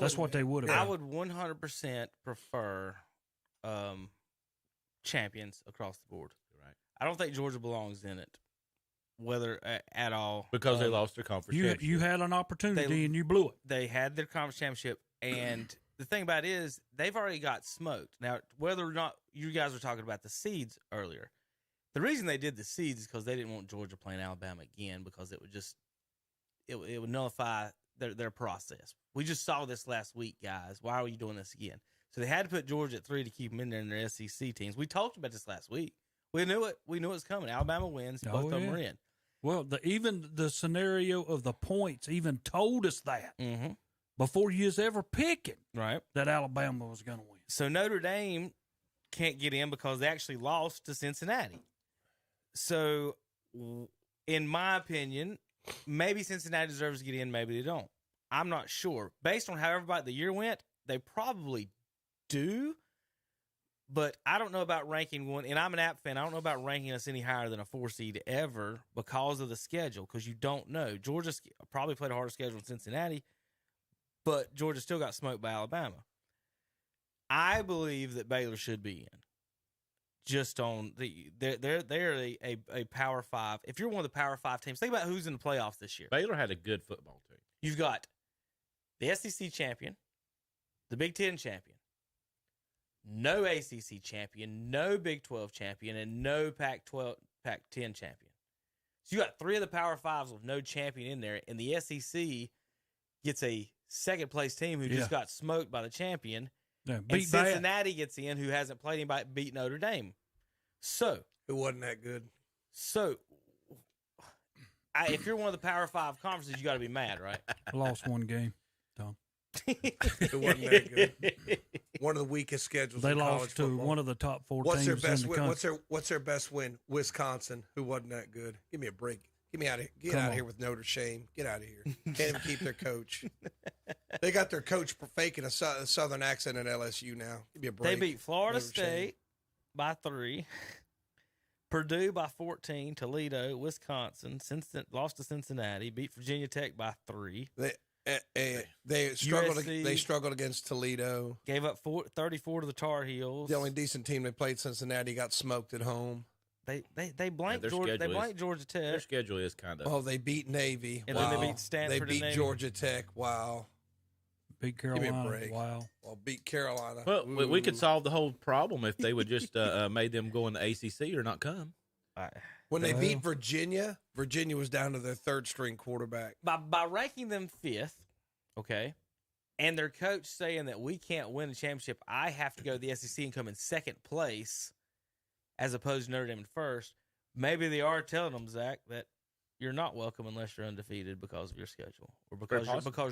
That's what they would have. I would 100% prefer champions across the board. Right. I don't think Georgia belongs in it, whether at all. Because they lost their conference championship. You had an opportunity and you blew it. They had their conference championship, and the thing about it is they've already got smoked. Now, whether or not you guys were talking about the seeds earlier, the reason they did the seeds is because they didn't want Georgia playing Alabama again because it would just it would nullify their process. We just saw this last week, guys. Why are you doing this again? So they had to put Georgia at 3 to keep them in there in their SEC teams. We talked about this last week. We knew it. We knew it was coming. Alabama wins. Both of them are in. Well, even the scenario of the points even told us that before you was ever picking that Alabama was going to win. So Notre Dame can't get in because they actually lost to Cincinnati. So, in my opinion, maybe Cincinnati deserves to get in, maybe they don't. I'm not sure. Based on how everybody the year went, they probably do. But I don't know about ranking one, and I'm an App fan. I don't know about ranking us any higher than a 4 seed ever because of the schedule, because you don't know. Georgia probably played a harder schedule than Cincinnati, but Georgia still got smoked by Alabama. I believe that Baylor should be in. Just on they're a Power 5. If you're one of the Power 5 teams, think about who's in the playoffs this year. Baylor had a good football team. You've got the SEC champion, the Big Ten champion, no ACC champion, no Big 12 champion, and no Pac-10 champion. So you got 3 of the Power 5s with no champion in there, and the SEC gets a second-place team who just got smoked by the champion. Yeah, and Cincinnati gets in, who hasn't played anybody, beat Notre Dame. So it wasn't that good. So if you're one of the Power 5 conferences, you got to be mad, right? I lost one game, Tom. It wasn't that good. One of the weakest schedules. They in lost to football. one of the top 4 What's teams their best in the win? country. What's their best win? Wisconsin, who wasn't that good. Give me a break. Get me out of here. Get out of here with Notre Dame. Get out of here. Can't even keep their coach. They got their coach faking a southern accent at LSU now. Give me a break. They beat Florida State by 3, Purdue by 14, Toledo, Wisconsin, lost to Cincinnati, beat Virginia Tech by 3. They struggled. USC They struggled against Toledo. Gave up 34 to the Tar Heels. The only decent team they played, Cincinnati, got smoked at home. They blanked Georgia. They blanked Georgia Tech. Their schedule is kind of. Oh, they beat Navy. And then they beat Stanford. They beat Georgia Tech. Wow. Beat Carolina. Give me a break. Wow. Well, beat Carolina. Well, we could solve the whole problem if they would just made them go in the ACC or not come. When they beat Virginia, Virginia was down to their 3rd string quarterback. By ranking them 5th, okay, and their coach saying that we can't win a championship, I have to go to the SEC and come in 2nd place, as opposed to Notre Dame in 1st. Maybe they are telling them, Zach, that you're not welcome unless you're undefeated because of your schedule or because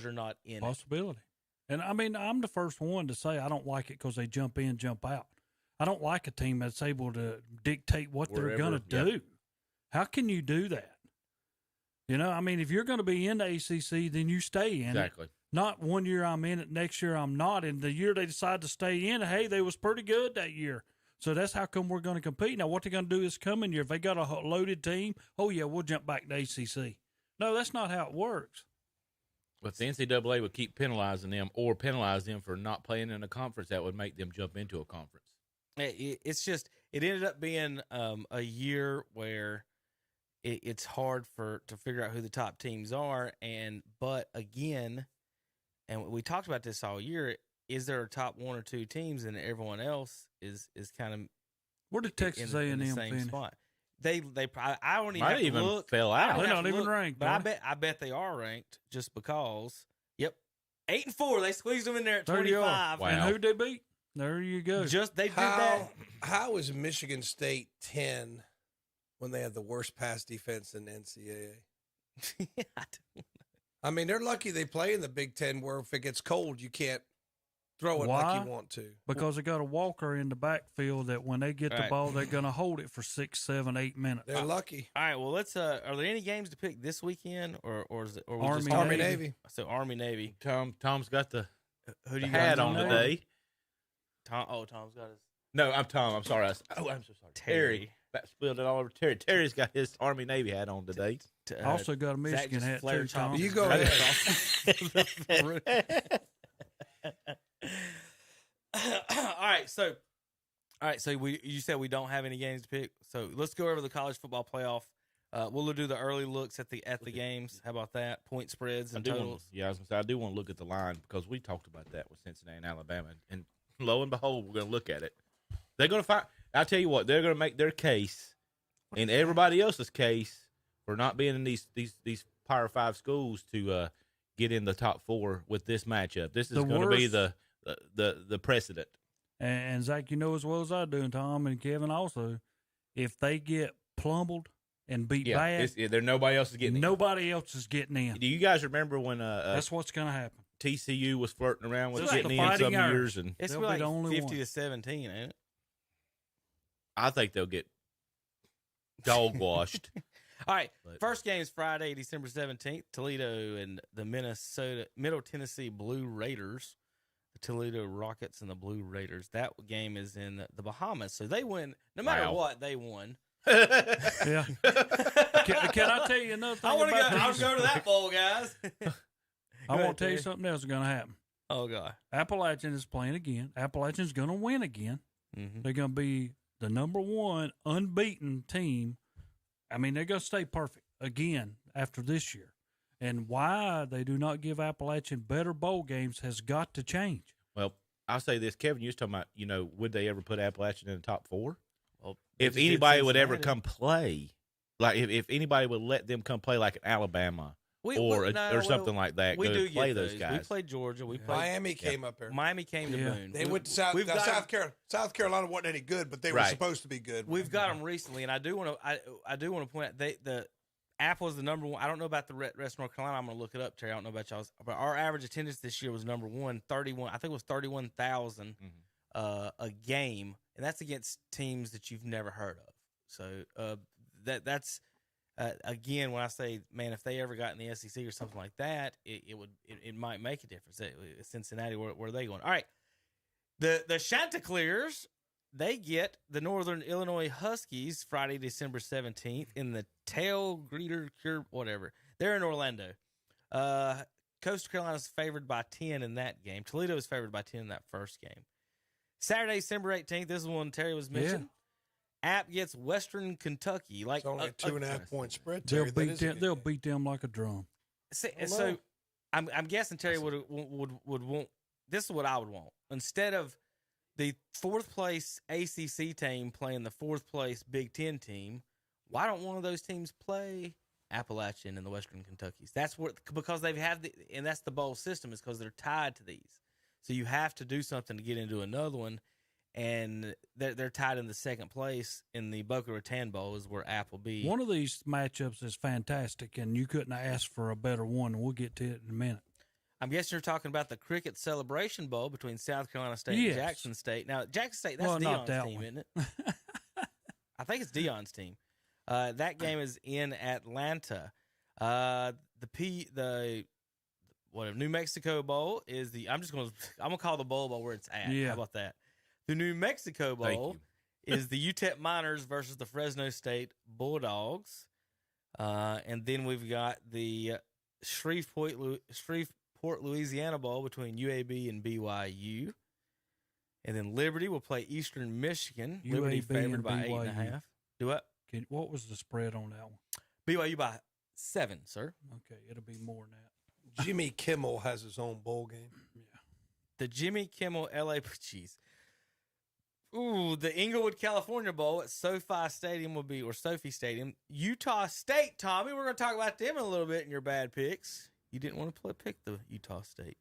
you're not in Possibility. And, I mean, I'm the first one to say I don't like it because they jump in, jump out. I don't like a team that's able to dictate what they're going to do. Yep. How can you do that? You know, I mean, if you're going to be in the ACC, then you stay in Exactly. it. Not one year I'm in it, next year I'm not. And the year they decide to stay in, hey, they was pretty good that year. So that's how come we're going to compete. Now, what they're going to do is coming year, if they got a loaded team, oh, yeah, we'll jump back to ACC. No, that's not how it works. But the NCAA would keep penalizing them or penalize them for not playing in a conference that would make them jump into a conference. It's just it ended up being a year where it's hard to figure out who the top teams are, but again, and we talked about this all year. Is there a top 1 or 2 teams, and everyone else is kind of where did Texas A&M in the same finish? Spot? They I don't even might have to even look. fell out. They're not even ranked, but I bet they are ranked just because. Yep, 8-4. They squeezed them in there at 25. Wow. And who they beat? There you go. Just they did that. How is Michigan State 10 when they have the worst pass defense in the NCAA? I mean, they're lucky they play in the Big Ten, where if it gets cold, you can't throw it like you want to. Because they got a Walker in the backfield that when they get the ball, they're going to hold it for 6, 7, 8 minutes. They're lucky. All right, well, let's. Are there any games to pick this weekend, or is it Army Navy? So Army Navy. Tom's got the hat on today. Tom's got his. No, I'm Tom. I'm sorry. I'm so sorry. Terry. That spilled it all over Terry. Terry's got his Army Navy hat on today. Also got a Michigan hat too, Tom. You go ahead. All right, so you said we don't have any games to pick, so let's go over the college football playoff. We'll do the early looks at the games. How about that? Point spreads and totals. I was gonna say I do want to look at the line because we talked about that with Cincinnati and Alabama, and lo and behold, we're gonna look at it. They're gonna find. I'll tell you what, they're gonna make their case, and everybody else's case for not being in these Power 5 schools to get in the top 4 with this matchup. This is going to be the precedent. And Zach, you know as well as I do, and Tom and Kevin also, if they get plumbled and beat bad, nobody else is getting in. Nobody else is getting in. Do you guys remember when that's what's going to happen? TCU was flirting around with It's getting like in some Fighting years, and It's They'll like be the only 50 one. to 17, ain't it? I think they'll get dog washed. All right, first game is Friday, December 17th. Toledo and the Middle Tennessee Blue Raiders. The Toledo Rockets and the Blue Raiders. That game is in the Bahamas, so they win. No matter what, they won. Yeah. Can I tell you another thing? I'll go to that bowl, guys. I want to tell you something else is going to happen. Oh, God. Appalachian is playing again. Appalachian's going to win again. Mm-hmm. They're going to be the number 1 unbeaten team. I mean, they're going to stay perfect again after this year. And why they do not give Appalachian better bowl games has got to change. Well, I'll say this, Kevin, you was talking about, would they ever put Appalachian in the top 4? Well, if anybody would ever come play, like if anybody would let them come play like an Alabama or something like that, we do play get those guys. We played Georgia. We played Miami came up here. Miami came to Boone. They went to South Carolina. South Carolina wasn't any good, but they were supposed to be good. We've got them recently, and I do want to point out the Apple is the number 1. I don't know about the rest of North Carolina. I'm going to look it up, Terry. I don't know about y'all's, but our average attendance this year was number 1, 31. I think it was 31,000 a game, and that's against teams that you've never heard of. So that's again, when I say, man, if they ever got in the SEC or something like that, it might make a difference. Cincinnati, where are they going? All right, the Chanticleers, they get the Northern Illinois Huskies Friday, December 17th in the Tail Greeter Cure, whatever. They're in Orlando. Coastal Carolina's favored by 10 in that game. Toledo is favored by 10 in that first game. Saturday, December 18th, this is one Terry was mentioning. App gets Western Kentucky. Like it's only a 2.5 point spread. Terry. They'll beat them like a drum. So I'm guessing Terry would want. This is what I would want. Instead of the 4th place ACC team playing the 4th place Big Ten team, why don't one of those teams play Appalachian and the Western Kentuckys? That's because they have and that's the bowl system, is because they're tied to these. So you have to do something to get into another one, and they're tied in the 2nd place in the Boca Raton Bowl is where App will be. One of these matchups is fantastic, and you couldn't ask for a better one. We'll get to it in a minute. I'm guessing you're talking about the Cricket Celebration Bowl between South Carolina State and Jackson State. Now, Jackson State, that's Deion's team, one. isn't it? I think it's Deion's team. That game is in Atlanta. New Mexico Bowl is I'm gonna call the bowl where it's at. Yeah. How about that? The New Mexico Bowl is the UTEP Miners versus the Fresno State Bulldogs. And then we've got the Shreveport, Louisiana Bowl between UAB and BYU. And then Liberty will play Eastern Michigan. UAB Liberty favored by BYU. 8.5. Do what? What was the spread on that one? BYU by 7, sir. Okay, it'll be more than that. Jimmy Kimmel has his own bowl game. Yeah. The Jimmy Kimmel LA Cheese. Ooh, the Inglewood, California Bowl at SoFi Stadium or Sophie Stadium. Utah State, Tommy. We're going to talk about them in a little bit in your bad picks. You didn't want to pick the Utah State.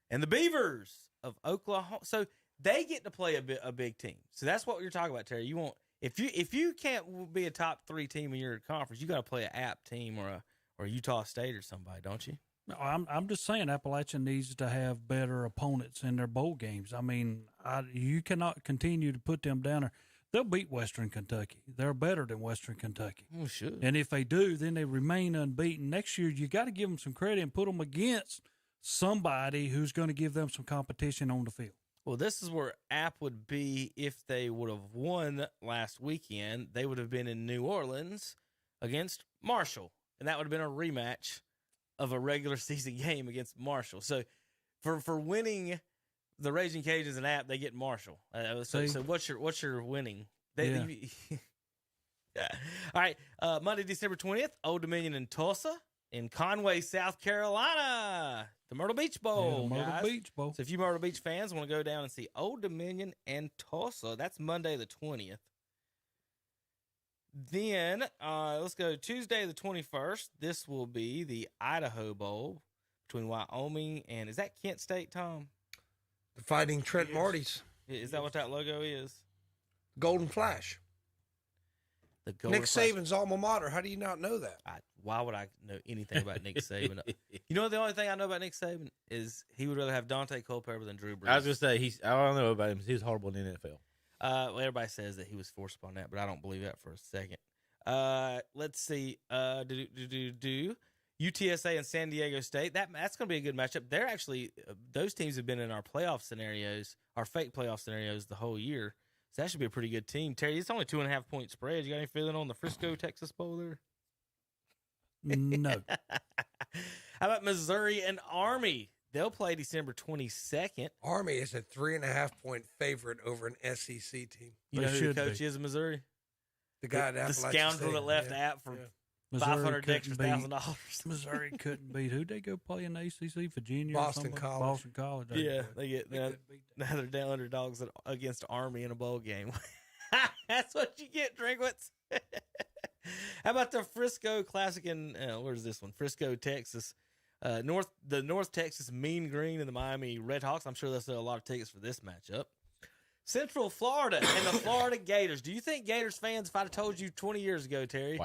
And the Beavers of Oklahoma. So they get to play a big team. So that's what you're talking about, Terry. You want if you can't be a top 3 team in your conference, you got to play an App team or a Utah State or somebody, don't you? No, I'm just saying Appalachian needs to have better opponents in their bowl games. I mean, you cannot continue to put them down there. They'll beat Western Kentucky. They're better than Western Kentucky. Oh, sure. And if they do, then they remain unbeaten. Next year, you got to give them some credit and put them against somebody who's going to give them some competition on the field. Well, this is where App would be if they would have won last weekend. They would have been in New Orleans against Marshall, and that would have been a rematch of a regular season game against Marshall. So For winning the Raging Cajuns an app, they get Marshall. So what's your winning? Yeah. All right, Monday, December 20th, Old Dominion in Tulsa. In Conway, South Carolina, the Myrtle Beach Bowl. Yeah, the Myrtle Beach Bowl. So if you Myrtle Beach fans want to go down and see Old Dominion and Tulsa, that's Monday the 20th. Then let's go Tuesday the 21st. This will be the Idaho Bowl between Wyoming and, is that Kent State, Tom? The Fighting Trent Martys. Is that what that logo is? Golden Flash. The Golden Nick Flash. Saban's alma mater. How do you not know that? Why would I know anything about Nick Saban? You know, the only thing I know about Nick Saban is he would rather have Dante Culpepper than Drew Brees. I was going to say, I don't know about him. He's horrible in the NFL. Well, everybody says that he was forced upon that, but I don't believe that for a second. Let's see. UTSA and San Diego State. That's going to be a good matchup. They're actually, those teams have been in our playoff scenarios, our fake playoff scenarios the whole year. So that should be a pretty good team. Terry, it's only 2.5 point spread. You got any feeling on the Frisco, Texas Bowl there? No. How about Missouri and Army? They'll play December 22nd. Army is a 3.5 point favorite over an SEC team. You know who the coach is in Missouri? The guy at the Appalachian scoundrel State. that left App for $500 extra $1,000. Missouri couldn't beat. Who'd they go play in the ACC? Virginia? Boston or something? College. Boston College. Yeah, they get now they're down underdogs against Army in a bowl game. That's what you get, Drinkwitz. How about the Frisco Classic in where's this one? Frisco, Texas. The North Texas Mean Green and the Miami Redhawks. I'm sure they'll sell a lot of tickets for this matchup. Central Florida and the Florida Gators. Do you think Gators fans, if I'd have told you 20 years ago, Terry,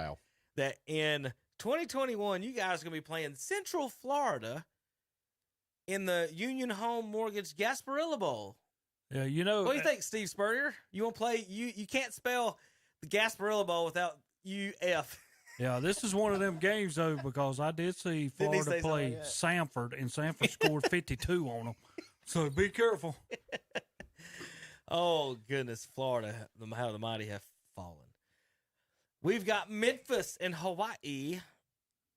that in 2021 you guys are going to be playing Central Florida in the Union Home Mortgage Gasparilla Bowl? Yeah, you know. What do you think, Steve Spurrier? You want to play? You can't spell the Gasparilla Bowl without UF. Yeah, this is one of them games, though, because I did see Florida play Samford, and Samford scored 52 on them. So be careful. Oh, goodness, Florida, how the mighty have fallen. We've got Memphis and Hawaii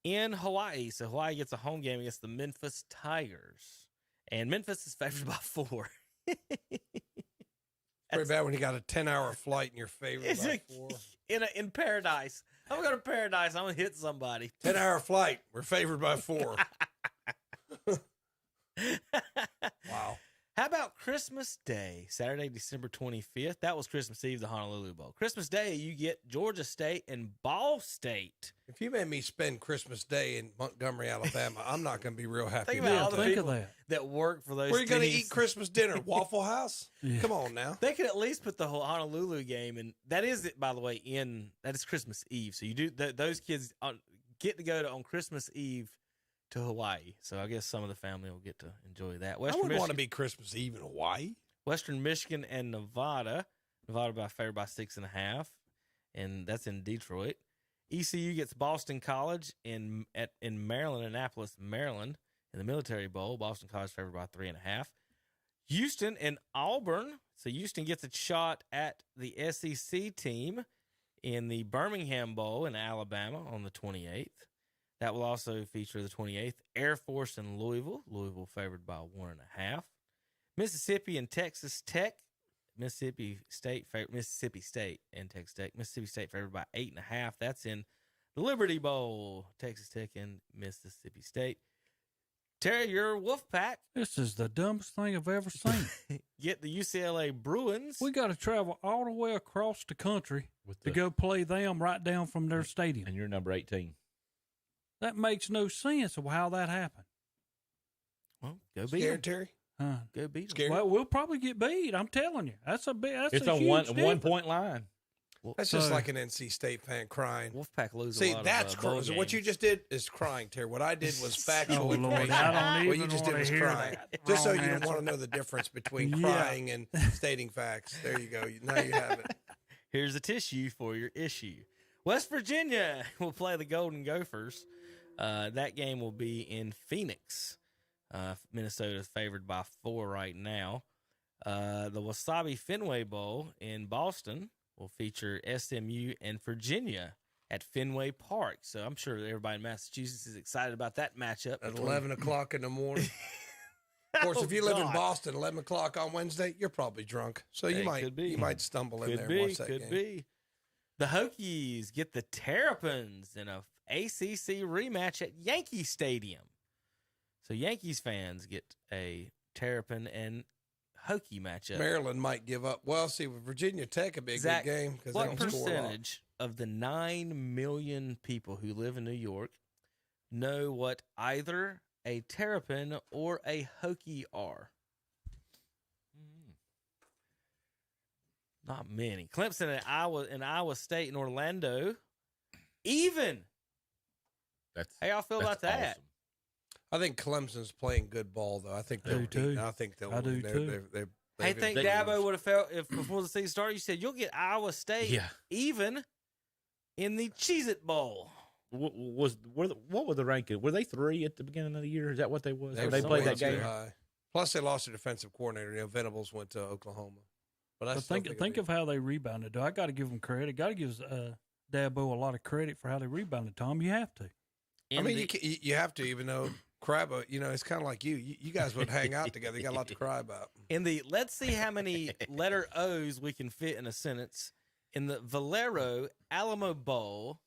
in Hawaii. So Hawaii gets a home game against the Memphis Tigers. And Memphis is favored by 4. Pretty bad when you got a 10-hour flight and you're favored by 4. In paradise. I'm going to go to paradise. I'm going to hit somebody. 10-hour flight. We're favored by 4. Wow. How about Christmas Day, Saturday, December 25th? That was Christmas Eve, the Honolulu Bowl. Christmas Day, you get Georgia State and Ball State. If you made me spend Christmas Day in Montgomery, Alabama, I'm not going to be real happy. Think about all the people that work for those Where are you going to teams. eat Christmas dinner? Waffle House? Yeah. Come on now. They could at least put the whole Honolulu game in. That is it, by the way. That is Christmas Eve. So you do those kids get to go on Christmas Eve to Hawaii. So I guess some of the family will get to enjoy that. I wouldn't want to be Christmas Eve in Hawaii. Western Michigan and Nevada. Nevada favored by 6.5, and that's in Detroit. ECU gets Boston College in Maryland, Annapolis, Maryland, in the Military Bowl. Boston College favored by 3.5. Houston and Auburn. So Houston gets a shot at the SEC team in the Birmingham Bowl in Alabama on the 28th. That will also feature the 28th. Air Force and Louisville. Louisville favored by 1.5. Mississippi and Texas Tech. Mississippi State and Texas Tech. Mississippi State favored by 8.5. That's in the Liberty Bowl. Texas Tech and Mississippi State. Terry, your Wolfpack. This is the dumbest thing I've ever seen. Get the UCLA Bruins. We got to travel all the way across the country to go play them right down from their stadium. And you're number 18. That makes no sense of how that happened. Well, go beat them, Terry. Go beat them. Well, we'll probably get beat. I'm telling you, that's a It's a a huge 1 point line. That's just like an NC State fan crying. Wolfpack loses. See, a lot that's of, bowl crying. What you just did is crying, Terry. What I did was factual Oh, Lord, information. I don't What you even just did wanna was hear crying. that. Just so Wrong you don't answer. want to know the difference between Yeah. crying and stating facts. There you go. Now you have it. Here's a tissue for your issue. West Virginia will play the Golden Gophers. That game will be in Phoenix. Minnesota is favored by 4 right now. The Wasabi Fenway Bowl in Boston will feature SMU and Virginia at Fenway Park. So I'm sure everybody in Massachusetts is excited about that matchup. At 11 o'clock in the morning. course, if you live in God. Boston, 11 o'clock on Wednesday, you're probably drunk. So you might stumble in there and watch that game. Could be. The Hokies get the Terrapins in a ACC rematch at Yankee Stadium. So Yankees fans get a Terrapin and Hokie matchup. Maryland might give up. Well, see, with Virginia Tech, a big good game because they what don't score a lot. percentage of the 9 million people who live in New York know what either a Terrapin or a Hokie are? Not many. Clemson and Iowa State and Orlando, even. How y'all feel about that? Awesome. I think Clemson's playing good ball, though. I think they'll beat. too. I think they'll. I do too. I think Dabo would have felt if before the season started. You said you'll get Iowa State even in the Cheez-It Bowl. What were the ranking? Were they 3 at the beginning of the year? Is that what they was? They Played that game. high. Plus, they lost their defensive coordinator. Venables went to Oklahoma. But think of how they rebounded. I got to give them credit. Got to give Dabo a lot of credit for how they rebounded. Tom, you have to. I mean, you have to, even though Crabba, it's kind of like you. You guys would hang out together. You got a lot to cry about. Let's see how many letter O's we can fit in a sentence. In the Valero Alamo Bowl,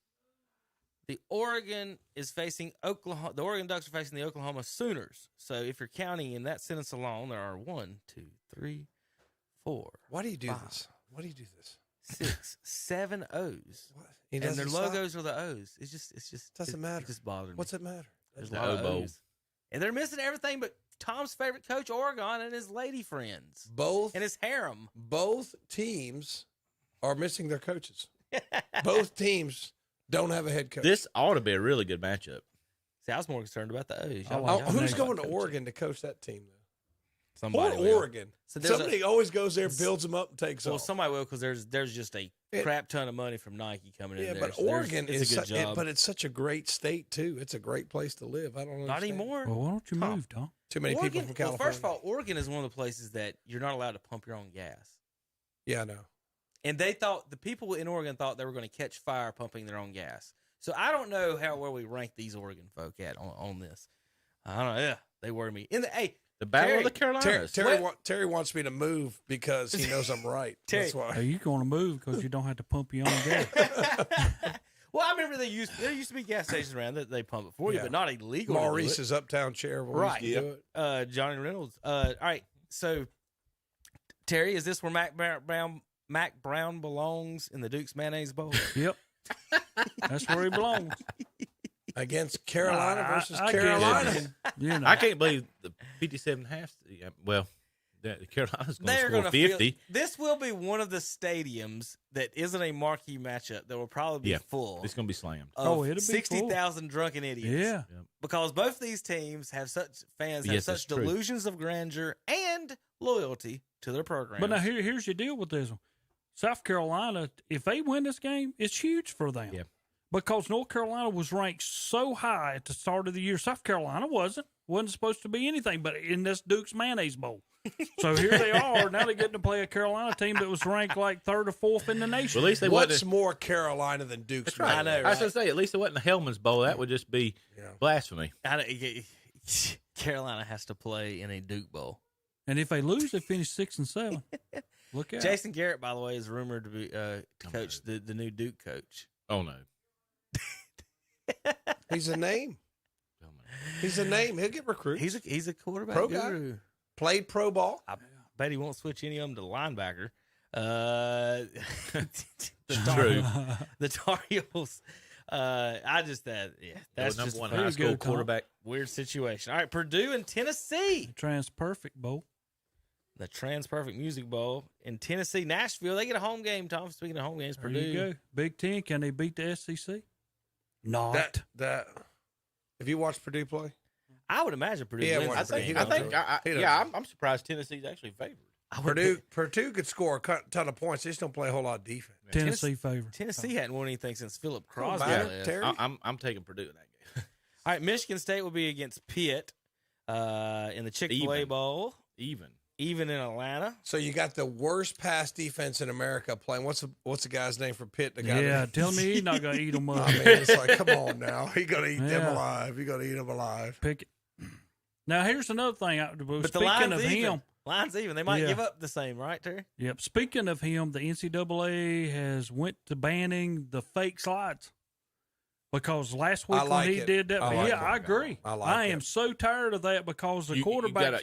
the Oregon is facing Oklahoma. The Oregon Ducks are facing the Oklahoma Sooners. So if you're counting in that sentence alone, there are 1, 2, 3, 4. Why do you do 5, this? Why do you do this? 6, 7 O's. What? And their logos are the O's. It's just doesn't matter. It just bothers me. What's it matter? There's a lot of O's. And they're missing everything but Tom's favorite coach, Oregon, and his lady friends. Both. And his harem. Both teams are missing their coaches. Both teams don't have a head coach. This ought to be a really good matchup. See, I was more concerned about the O's. Who's going to Oregon to coach that team, though? Somebody or Oregon. So somebody always goes there, builds them up, and takes well, off. somebody will because there's just a crap ton of money from Nike coming in there. Yeah, but so Oregon is a good job. but it's such a great state too. It's a great place to live. I don't know. Not anymore. Well, why don't you move, Tom? Too many people from California. Well, first of all, Oregon is one of the places that you're not allowed to pump your own gas. Yeah, I know. And the people in Oregon thought they were going to catch fire pumping their own gas. So I don't know how well we rank these Oregon folk at on this. I don't know. Yeah, they worry me. The Battle of the Carolinas. Terry wants me to move because he knows I'm right. That's why. Are you going to move because you don't have to pump your own gas? Well, I remember there used to be gas stations around that they pump it for you, but not illegal. Maurice's Uptown Chair. Right. Johnny Reynolds. All right. So, Terry, is this where Mac Brown belongs in the Duke's Mayonnaise Bowl? Yep. That's where he belongs. Against Carolina versus Carolina. I can't believe the 57.5. Well, the Carolina's going to score 50. This will be one of the stadiums that isn't a marquee matchup that will probably be full. It's going to be slammed. It'll be 60,000 drunken idiots. Yeah. Because both these teams have such delusions of grandeur and loyalty to their program. But now here's your deal with this one. South Carolina, if they win this game, it's huge for them. Yeah. Because North Carolina was ranked so high at the start of the year. South Carolina wasn't supposed to be anything but in this Duke's Mayonnaise Bowl. So here they are. Now they're getting to play a Carolina team that was ranked like 3rd or 4th in the nation. Well, at least What's more Carolina than Duke's? That's right. I know. Right? I was going to say, at least it wasn't the Hellman's Bowl. That would just be blasphemy. Carolina has to play in a Duke Bowl. And if they lose, they finish 6 and 7. Look out. Jason Garrett, by the way, is rumored to be to coach the new Duke coach. Oh, no. He's a name. He's a name. He'll get recruited. He's a quarterback pro guru. Guy. Played pro ball. I bet he won't switch any of them to linebacker. The Tar Heels. That's number just one high school quarterback. Weird situation. All right, Purdue and Tennessee. The Trans-Perfect Bowl. The Trans-Perfect Music Bowl in Tennessee. Nashville, they get a home game, Tom. Speaking of home games, There Purdue. you go. Big Ten, can they beat the SEC? Not. That. Have you watched Purdue play? I would imagine Purdue wins. I'm surprised Tennessee's actually favored. Purdue could score a ton of points. They just don't play a whole lot of defense. Tennessee favorite. Tennessee hadn't won anything since Philip Crosby. I'm taking Purdue in that game. All right, Michigan State will be against Pitt in the Chick-fil-A Bowl. Even in Atlanta. So you got the worst pass defense in America playing. What's the guy's name for Pitt? Tell me he's not going to eat them up. I mean, it's like, come on now. He's going to eat them alive. He's going to eat them alive. Pick it. Now, here's another thing. But the Speaking line's of even. him, Line's even. They might Yeah. give up the same, right, Terry? yep. Speaking of him, the NCAA has went to banning the fake slides because last week I like when he it. did that, I like yeah, it. I agree. I like I it. am so tired of that because the quarterbacks,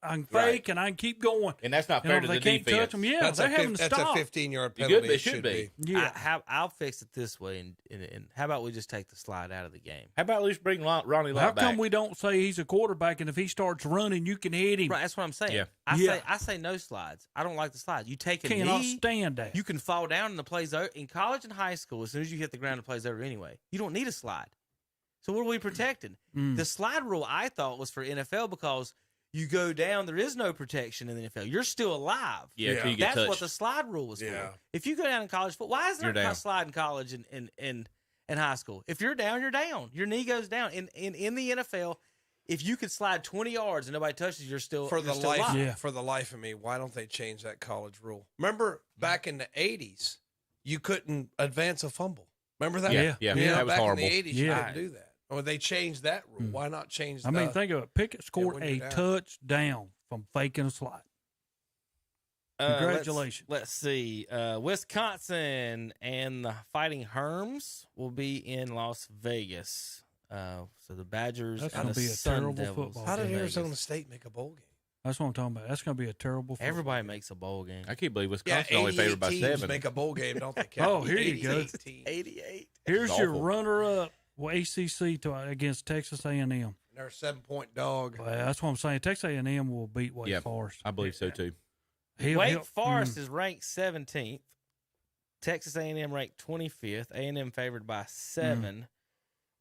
I can Right. fake and I can keep going. And that's not You fair know, to they the can't defense. touch them. Yeah, That's they're having to that's stop. a 15-yard You penalty. good? It should be. Yeah. I'll fix it this way, and how about we just take the slide out of the game? How about at least bring Ronnie How Lott back? come we don't say he's a quarterback and if he starts running, you can hit him? Right, that's what I'm saying. Yeah. I say no slides. I don't like the slides. You take a Cannot knee, stand that. you can fall down and the play's over. In college and high school, as soon as you hit the ground, the play's over anyway. You don't need a slide. So what are we protecting? The slide rule I thought was for NFL because you go down, there is no protection in the NFL. You're still alive. Yeah, until you get That's touched. what the slide rule was Yeah. for. If you go down in college football, why isn't You're there a down. slide in college and high school? If you're down, you're down. Your knee goes down. In the NFL, if you could slide 20 yards and nobody touches you, you're still For the life, alive. Yeah. for the life of me, why don't they change that college rule? Remember back in the 80s, you couldn't advance a fumble. Remember that? Yeah, Yeah. You know, that was back horrible. in the 80s, you Yeah. couldn't do that. Or they changed that rule. Why not change? I mean, think of it. Pickett scored when a you're down. touchdown from faking a slide. Congratulations. Let's see. Wisconsin and the Fighting Herms will be in Las Vegas. So the Badgers That's and gonna the be a Sun terrible Devils. football How did in Arizona Vegas. State make a bowl game? That's what I'm talking about. That's going to be a terrible football. Everybody makes a bowl game. I can't believe Yeah, Wisconsin only favored by 88 teams 7. make a bowl game, don't they? Oh, here you go. 88 teams. 88. Here's your awful. runner-up ACC against Texas A&M. They're a 7-point dog. Well, that's what I'm saying. Texas A&M will beat Wake Yeah, Forest. I believe so too. Wake Forest is ranked 17th. Texas A&M ranked 25th. A&M favored by 7.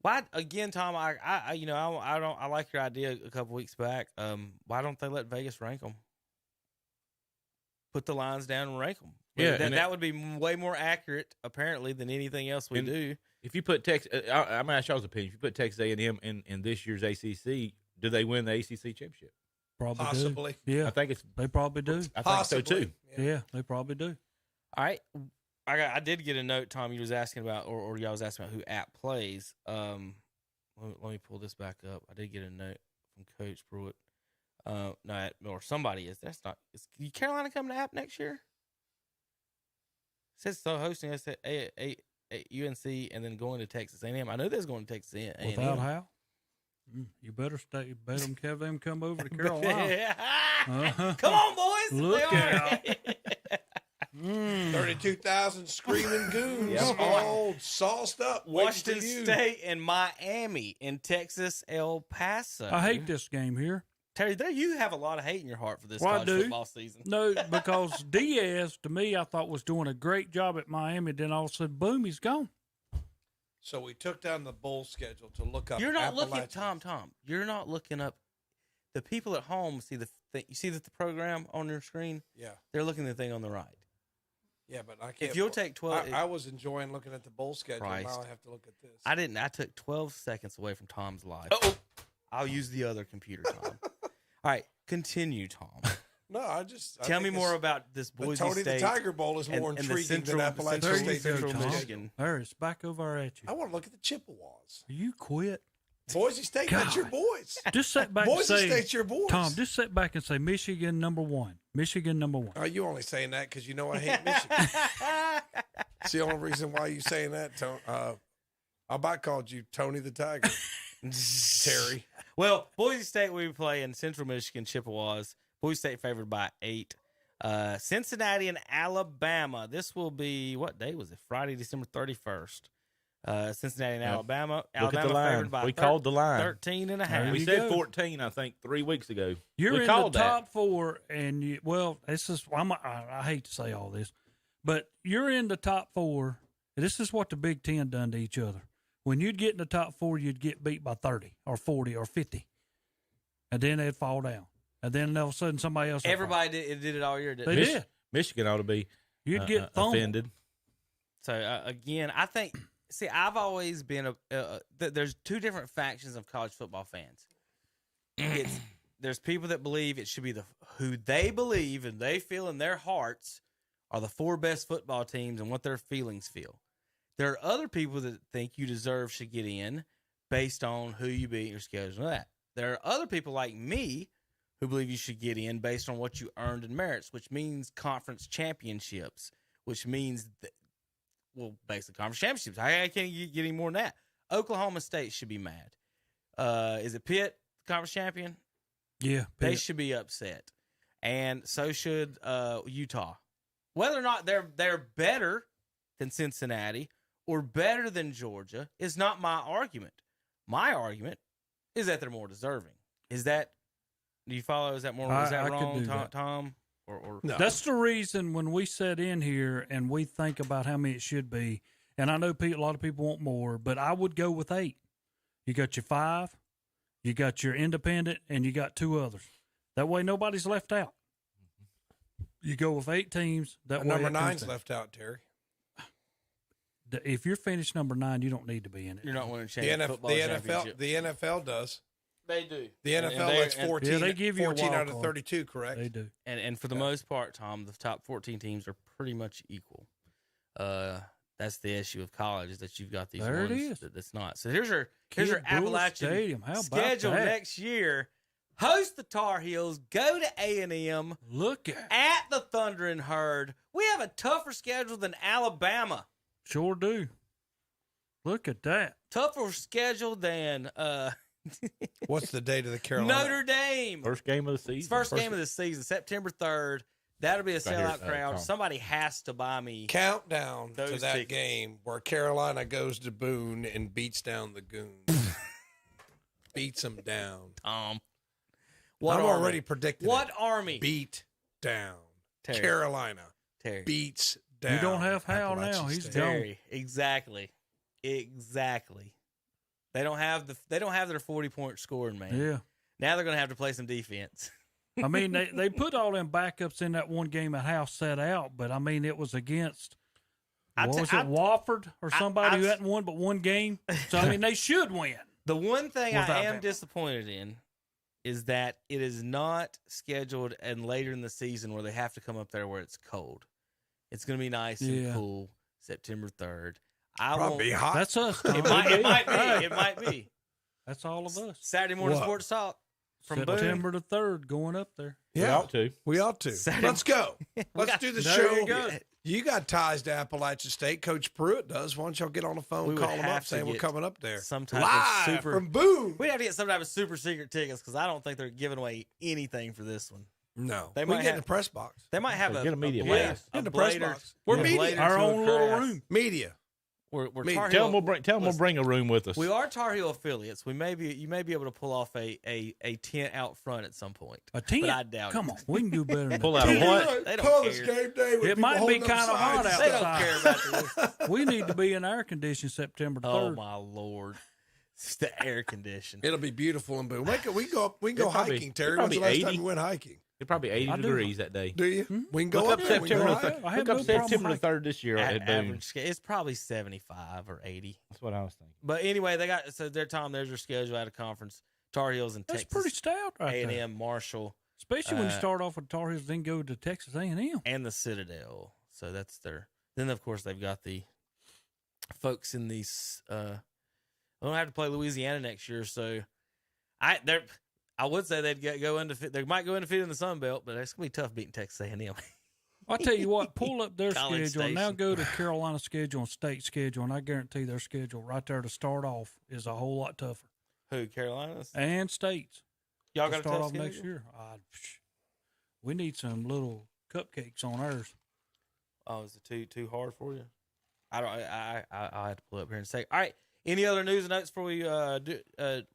Why again, Tom? I like your idea a couple weeks back. Why don't they let Vegas rank them? Put the lines down and rank them. Yeah, that would be way more accurate, apparently, than anything else we do. If you put Texas, I'm gonna ask y'all's opinion. If you put Texas A&M in this year's ACC, do they win the ACC championship? Probably Possibly. do. Yeah, I think they probably do. I think Possibly. so too. Yeah, they probably do. All right. I did get a note, Tom, you was asking about, or y'all was asking about who App plays. Let me pull this back up. I did get a note from Coach Pruitt. No, or somebody is. That's not. Is Carolina coming to App next year? It says so hosting us at UNC and then going to Texas A&M. I know there's going to Texas A&M. Without Hal, you better stay. Bet them, have them come over to Carolina. Uh-huh. Come on, boys. Look They are. out. 32,000 screaming goons, Yep. all sauced up. waiting Washington for you. State and Miami in Texas, El Paso. I hate this game here. Terry, there you have a lot of hate in your heart for this Well, I college do. football season. No, because Diaz, to me, I thought was doing a great job at Miami. Then all of a sudden, boom, he's gone. So we took down the bowl schedule to look up. You're not looking, Appalachian. Tom. You're not looking up. The people at home see you see the program on your screen. Yeah, They're looking at the thing on the right. yeah, but I can't. If you'll take 12, I was enjoying looking at the bowl schedule. Christ. Now I have to look at this. I didn't. I took 12 seconds away from Tom's life. Uh-oh. I'll use the other computer, Tom. All right, continue, Tom. No, I just Tell me think more it's- about this the Boise Tony State. the Tiger Bowl is more and the intriguing Central- than Appalachian Central- State. Central Central Michigan. There, it's back over at you. I want to look at the Chippewas. You quit. Boise State, that's your God. boys. Just sit back and Boise say, State's your boys. Tom, just sit back and say Michigan #1. Michigan #1. Are you only saying that because you know I hate Michigan? It's the only reason why you saying that, Tony. I about called you Tony the Tiger. Terry. Well, Boise State will be playing Central Michigan Chippewas. Boise State favored by 8. Cincinnati and Alabama. This will be, what day was it? Friday, December 31st. Cincinnati and Yep. Alabama. Look at Alabama the line. favored by We called the line. 13 and a There half. We you said go. 14, I think, 3 weeks ago. You're we in the called that. top 4, and this is. I hate to say all this, but you're in the top 4. This is what the Big Ten done to each other. When you'd get in the top 4, you'd get beat by 30 or 40 or 50, and then they'd fall down, and then all of a sudden somebody else. would fall. Everybody did it all year, didn't They they? did. Michigan ought to be You'd get thrown. offended. So, again, I think, I've always been there's two different factions of college football fans. There's people that believe it should be who they believe and they feel in their hearts are the 4 best football teams and what their feelings feel. There are other people that think you should get in based on who you beat your schedule. There are other people like me who believe you should get in based on what you earned in merits, which means conference championships, which means, basically conference championships. I can't get any more than that. Oklahoma State should be mad. Is it Pitt, conference champion? Yeah. They should be upset. And so should Utah. Whether or not they're better than Cincinnati or better than Georgia is not my argument. My argument is that they're more deserving. Is that, do you follow? Is that wrong, Tom? Or No. That's the reason when we sit in here and we think about how many it should be, and I know a lot of people want more, but I would go with 8. You got your 5, you got your independent, and you got 2 others. That way nobody's left out. You go with 8 teams. That way number 9's left out, Terry. If you're finished number 9, you don't need to be in it. You're not winning The NFL does. They do. The NFL lets 14, they give you 14 a wild out of card. 32, correct? They do. And for the most part, Tom, the top 14 teams are pretty much equal. That's the issue of college, is that you've got these There it ones is. that's not. So here's your Kid Bull Appalachian Stadium. How about schedule that? next year. Host the Tar Heels. Go to A&M. Look at the Thundering Herd. We have a tougher schedule than Alabama. Sure do. Look at that. Tougher schedule than What's the date of the Carolina? Notre Dame. First game of the season. It's first game of the season, September 3rd. That'll be a Right here, sellout crowd. Tom. Somebody has to buy me. Countdown to Those that tickets. game where Carolina goes to Boone and beats down the Goons. Beats them down. I'm already predicting What it. Army? Beat down. Terry. Carolina Terry. beats down. You don't have Hal Appalachian now. He's State. gone. Terry. Exactly. They don't have their 40-point scoring, man. Yeah. Now they're going to have to play some defense. I mean, they put all them backups in that one game at House set out, but I mean, it was against, Wofford or somebody who hadn't won but one game? So, I mean, they should win. The one thing I Without am them. disappointed in is that it is not scheduled and later in the season where they have to come up there where it's cold. It's going to be nice and Yeah. cool September 3rd. Probably hot. That's us. Tom. It might be. It might be. That's all of us. Saturday morning What? sports talk from Boone. September the 3rd going up there. We Yeah, ought to. we ought to. Saturday- Let's go. Let's do the there show. you go. You got ties to Appalachian State. Coach Pruitt does. Why don't y'all get on the phone, We would call them have up, to saying we're get coming up there. some type Live of super. from Boone. We'd have to get some type of super secret tickets because I don't think they're giving away anything for this one. No, They we might get in have- the press box. They might have Get a media blade- pass. a In the press blader- box. We're a media. blader Our to a own little craft. room. Media. We're Me- Tar Tell Heel- them we'll bring a room with us. We are Tar Heel affiliates. You may be able to pull off a tent out front at some point. A 10? But I doubt Come it. on. We can do better than Pull that. out a what? They don't College care. game day. with It people might be holding up kinda hot signs. They don't outside. care about this. We need to be in air conditioning September 3rd. Oh my Lord. It's the air condition. It'll be beautiful in Boone. We can go up. We can go It'll probably- hiking, Terry. it'll When's the probably last time 80. you went hiking? It's probably 80 I do. degrees that day. Do you? We can go Look up up there. We can go September. hiking. I have Look no up problem September hiking. 3rd this year at Boone. Average scale. It's probably 75 or 80. That's what I was thinking. But anyway, there's their schedule out of conference. Tar Heels and That's Texas. pretty stout right A&M, there. Marshall, Especially when you Uh, start off with Tar Heels, then go to Texas A&M. and the Citadel. So that's their. Then of course they've got the folks in these. They don't have to play Louisiana next year, so I would say they'd go undefeated. They might go undefeated in the Sun Belt, but it's gonna be tough beating Texas A&M. I'll tell you what, pull up their College schedule and now Station. go to Carolina schedule and state schedule, and I guarantee their schedule right there to start off is a whole lot tougher. Who? Carolinas? And states. Y'all to got a start tough off next schedule? year. We need some little cupcakes on ours. Oh, is it too hard for you? I'll have to pull up here in a second. All right. Any other news and notes before we do?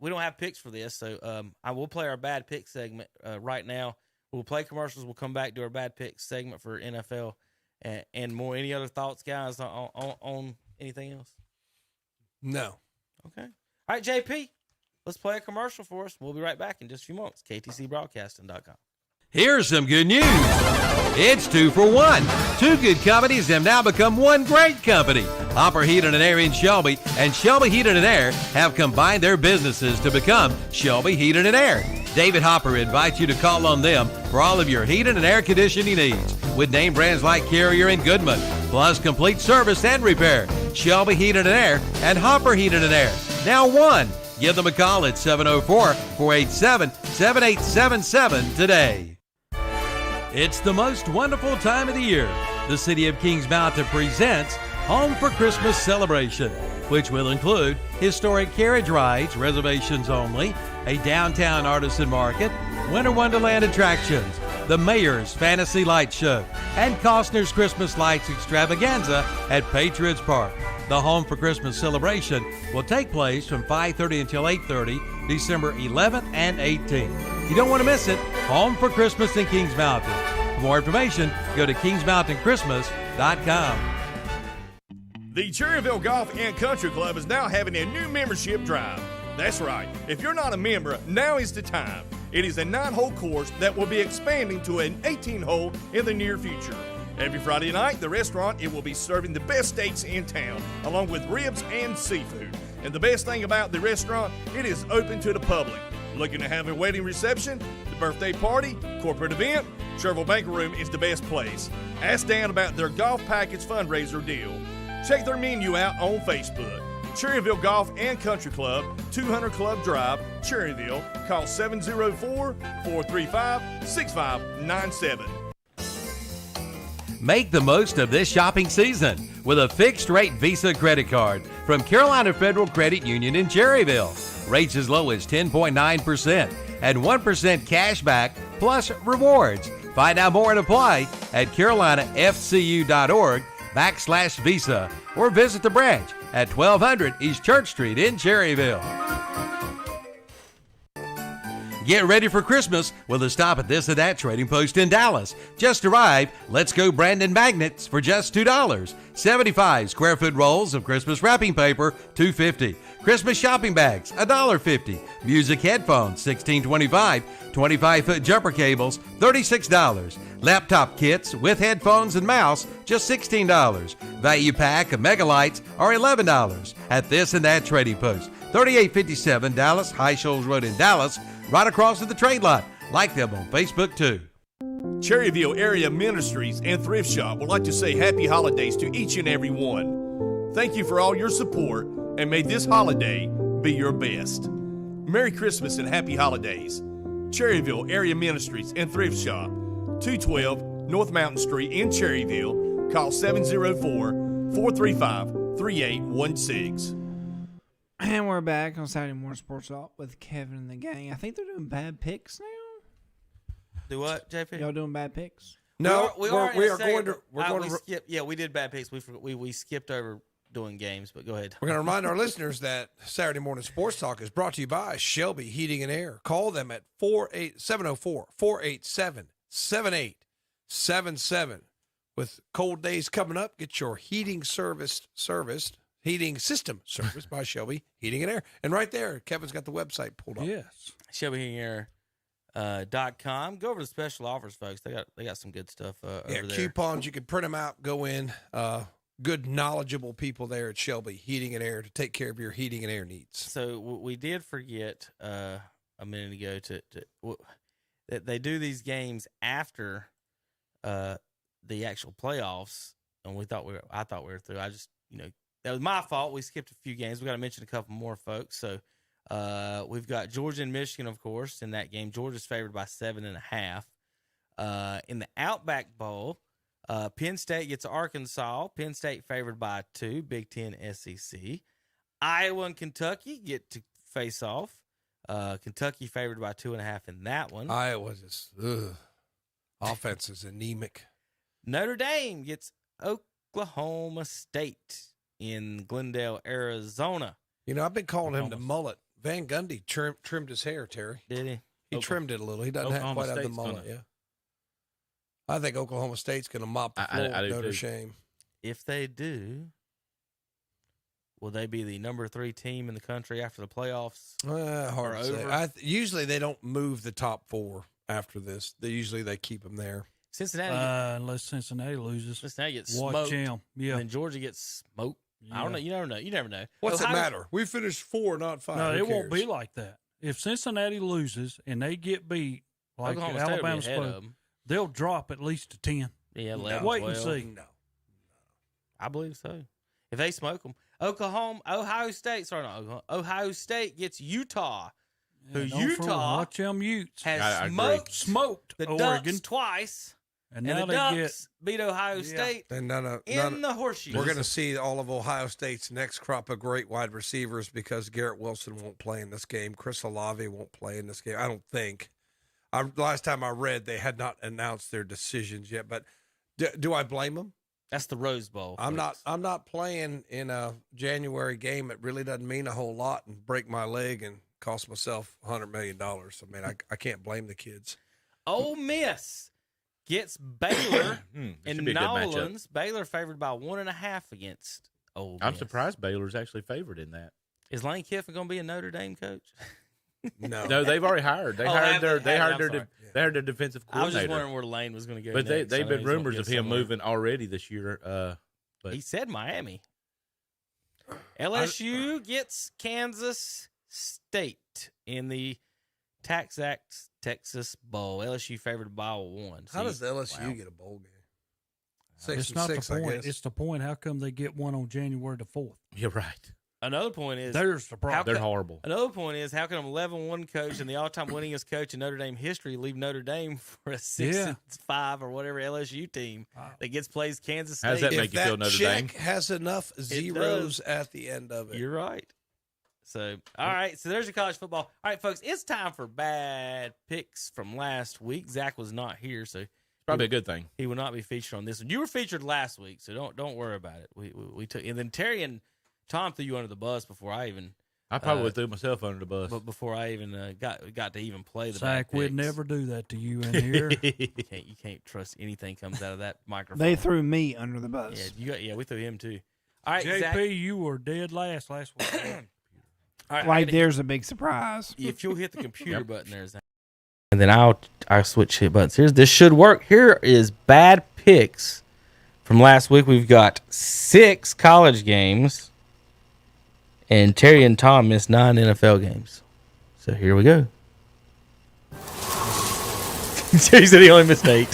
We don't have picks for this, so I will play our bad pick segment right now. We'll play commercials. We'll come back to our bad pick segment for NFL and more. Any other thoughts, guys, on anything else? No. Okay. All right, JP, let's play a commercial for us. We'll be right back in just a few moments. KTCBroadcasting.com. Here's some good news. It's 2 for 1. Two good companies have now become one great company. Hopper Heating and Air in Shelby and Shelby Heating and Air have combined their businesses to become Shelby Heating and Air. David Hopper invites you to call on them for all of your heating and air conditioning needs with name brands like Carrier and Goodman, plus complete service and repair. Shelby Heating and Air and Hopper Heating and Air. Now one. Give them a call at 704-487-7877 today. It's the most wonderful time of the year. The City of Kings Mountain presents Home for Christmas Celebration, which will include historic carriage rides, reservations only, a downtown artisan market, Winter Wonderland attractions, the Mayor's Fantasy Light Show, and Costner's Christmas Lights Extravaganza at Patriots Park. The Home for Christmas Celebration will take place from 5:30 until 8:30, December 11th and 18th. You don't want to miss it. Home for Christmas in Kings Mountain. For more information, go to kingsmountainchristmas.com. The Cherryville Golf and Country Club is now having a new membership drive. That's right. If you're not a member, now is the time. It is a 9-hole course that will be expanding to an 18-hole in the near future. Every Friday night, the restaurant, it will be serving the best steaks in town, along with ribs and seafood. And the best thing about the restaurant, it is open to the public. Looking to have a wedding reception, the birthday party, corporate event, Cherryville Banquet Room is the best place. Ask Dan about their golf package fundraiser deal. Check their menu out on Facebook. Cherryville Golf and Country Club, 200 Club Drive, Cherryville. Call 704-435-6597. Make the most of this shopping season with a fixed-rate Visa credit card from Carolina Federal Credit Union in Cherryville. Rates as low as 10.9% and 1% cash back plus rewards. Find out more and apply at carolinafcu.org/Visa or visit the branch at 1200 East Church Street in Cherryville. Get ready for Christmas with a stop at This or That Trading Post in Dallas. Just arrived, Let's Go Brandon magnets for just $2. 75 square foot rolls of Christmas wrapping paper, $2.50. Christmas shopping bags, $1.50. Music headphones, $16.25. 25-foot jumper cables, $36. Laptop kits with headphones and mouse, just $16. Value pack of mega lights are $11 at This and That Trading Post. 3857 Dallas, High Shoals Road in Dallas, right across at the trade lot. Like them on Facebook too. Cherryville Area Ministries and Thrift Shop would like to say happy holidays to each and every one. Thank you for all your support, and may this holiday be your best. Merry Christmas and happy holidays. Cherryville Area Ministries and Thrift Shop, 212 North Mountain Street in Cherryville. Call 704-435-3816. And we're back on Saturday Morning Sports Talk with Kevin and the gang. I think they're doing bad picks now. Do what, JP? Y'all doing bad picks? No, we are going to. We did bad picks. We skipped over doing games, but go ahead. We're going to remind our listeners that Saturday Morning Sports Talk is brought to you by Shelby Heating and Air. Call them at 704-487-7877. With cold days coming up, get your heating heating system serviced by Shelby Heating and Air. And right there, Kevin's got the website pulled up. Yes. ShelbyHeatingAir.com. Go over to special offers, folks. They got some good stuff over there. Coupons. You can print them out, go in. Good, knowledgeable people there at Shelby Heating and Air to take care of your heating and air needs. So we did forget a minute ago that they do these games after the actual playoffs, and I thought we were through. That was my fault. We skipped a few games. We got to mention a couple more, folks. So we've got Georgia and Michigan, of course, in that game. Georgia's favored by 7.5. In the Outback Bowl, Penn State gets Arkansas. Penn State favored by 2. Big Ten SEC. Iowa and Kentucky get to face off. Kentucky favored by 2.5 in that one. Iowa's just offense is anemic. Notre Dame gets Oklahoma State in Glendale, Arizona. I've been calling him the mullet. Van Gundy trimmed his hair, Terry. Did he? He trimmed it a little. He doesn't quite have the mullet, yeah. I think Oklahoma State's going to mop the floor with Notre Dame. If they do, will they be the number 3 team in the country after the playoffs? Hard to say. Usually they don't move the top 4 after this. They keep them there. Cincinnati, unless Cincinnati loses, Cincinnati gets watch smoked. Him. Yeah, and then Georgia gets smoked. Yeah. I don't know. You never know. You never know. What's it matter? We finished 4, not 5. No, it won't be like that. If Cincinnati loses and they get beat, like Alabama's supposed, they'll drop at least to 10. Yeah, 11, wait 12. and see. No, I believe so. If they smoke them, Ohio State. Sorry, not Oklahoma. Ohio State gets Utah. Who Utah watch them Utes. has smoked the Oregon Ducks twice, and and now the Ducks beat Ohio State And in the horseshoe. we're going to see all of Ohio State's next crop of great wide receivers because Garrett Wilson won't play in this game. Chris Olave won't play in this game, I don't think. Last time I read, they had not announced their decisions yet. But do I blame them? That's the Rose Bowl. I'm not playing in a January game. It really doesn't mean a whole lot and break my leg and cost myself $100 million. I mean, I can't blame the kids. Ole Miss gets Baylor in should be a good matchup. Nolans. Baylor favored by 1.5 against Ole Miss. I'm surprised Baylor's actually favored in that. Is Lane Kiffin going to be a Notre Dame coach? No, they've already hired. They hired their defensive I was coordinator. just wondering where Lane was going to go. But next. they've been rumors of him moving already this year. But He said Miami. LSU gets Kansas State in the Texas Bowl. LSU favored by 1. How does LSU get a bowl game? It's not the point. It's the point. How come they get one on January the 4th? you're right. Another point is There's the problem. They're horrible. Another point is how can an 11-1 coach and the all-time winningest coach in Notre Dame history leave Notre Dame for a 6-5 or whatever LSU team that plays Kansas State? How does that If make you feel, Notre check Dame? has enough zeros at the end of it. You're right. So, all right. So there's your college football. All right, folks, it's time for bad picks from last week. Zach was not here, so Probably a good thing. he will not be featured on this one. You were featured last week, so don't worry about it. We took, and then Terry and Tom threw you under the bus before I even. I probably threw myself under the bus. But before I even got to even play the Zach, bad we'd picks. never do that to you in here. You can't trust anything comes out of that microphone. They threw me under the bus. We threw him too. All right, JP, Zach. you were dead last week. All right, Like there's a big surprise. if you'll hit the computer button there, Zach. And then I'll switch hit buttons. This should work. Here is bad picks from last week. We've got 6 college games, and Terry and Tom missed 9 NFL games. So here we go. Terry said he only missed 8.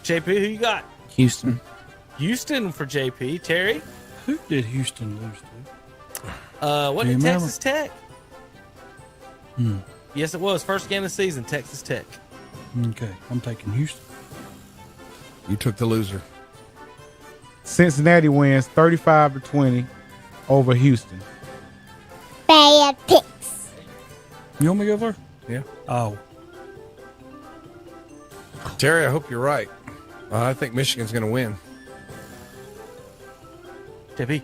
JP, who you got? Houston. Houston for JP. Terry? Who did Houston lose to? What Do you did remember? Texas Tech? Yes, it was. First game of the season, Texas Tech. Okay, I'm taking Houston. You took the loser. Cincinnati wins 35-20 over Houston. Bad picks. You want me to go first? Yeah. Oh, Terry, I hope you're right. I think Michigan's going to win. JP.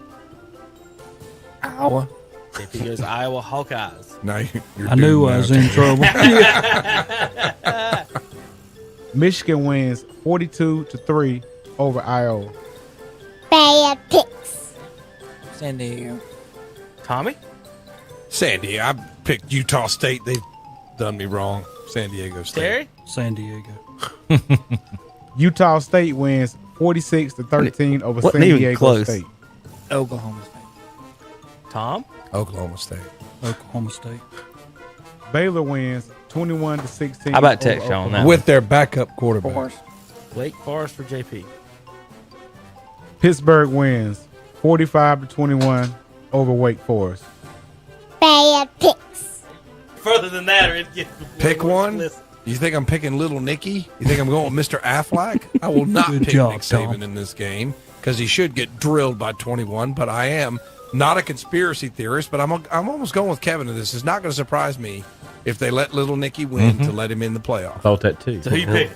Iowa. JP goes Iowa Hawkeyes. No, you're I knew doomed I was now, in Terry. trouble. Michigan wins 42-3 over Iowa. Bad picks. San Diego. Tommy? San Diego. I picked Utah State. They've done me wrong. San Diego State. Terry? San Diego. Utah State wins 46-13 over Wasn't San even Diego close. State. Oklahoma State. Tom? Oklahoma State. Oklahoma State. Baylor wins 21-16. How about over text you on that? Oklahoma. With their backup quarterback. Force. Wake Forest for JP. Pittsburgh wins 45-21 over Wake Forest. Bad picks. Further than that, or it gets Pick one? Listen. You think I'm picking Little Nicky? You think I'm going with Mr. Affleck? I will not Good pick job, Nick Saban Tom. in this game because he should get drilled by 21, but I am not a conspiracy theorist, but I'm almost going with Kevin in this. It's not going to surprise me if they let Little Nicky win to let him in the playoff. Thought that too. So who you pick?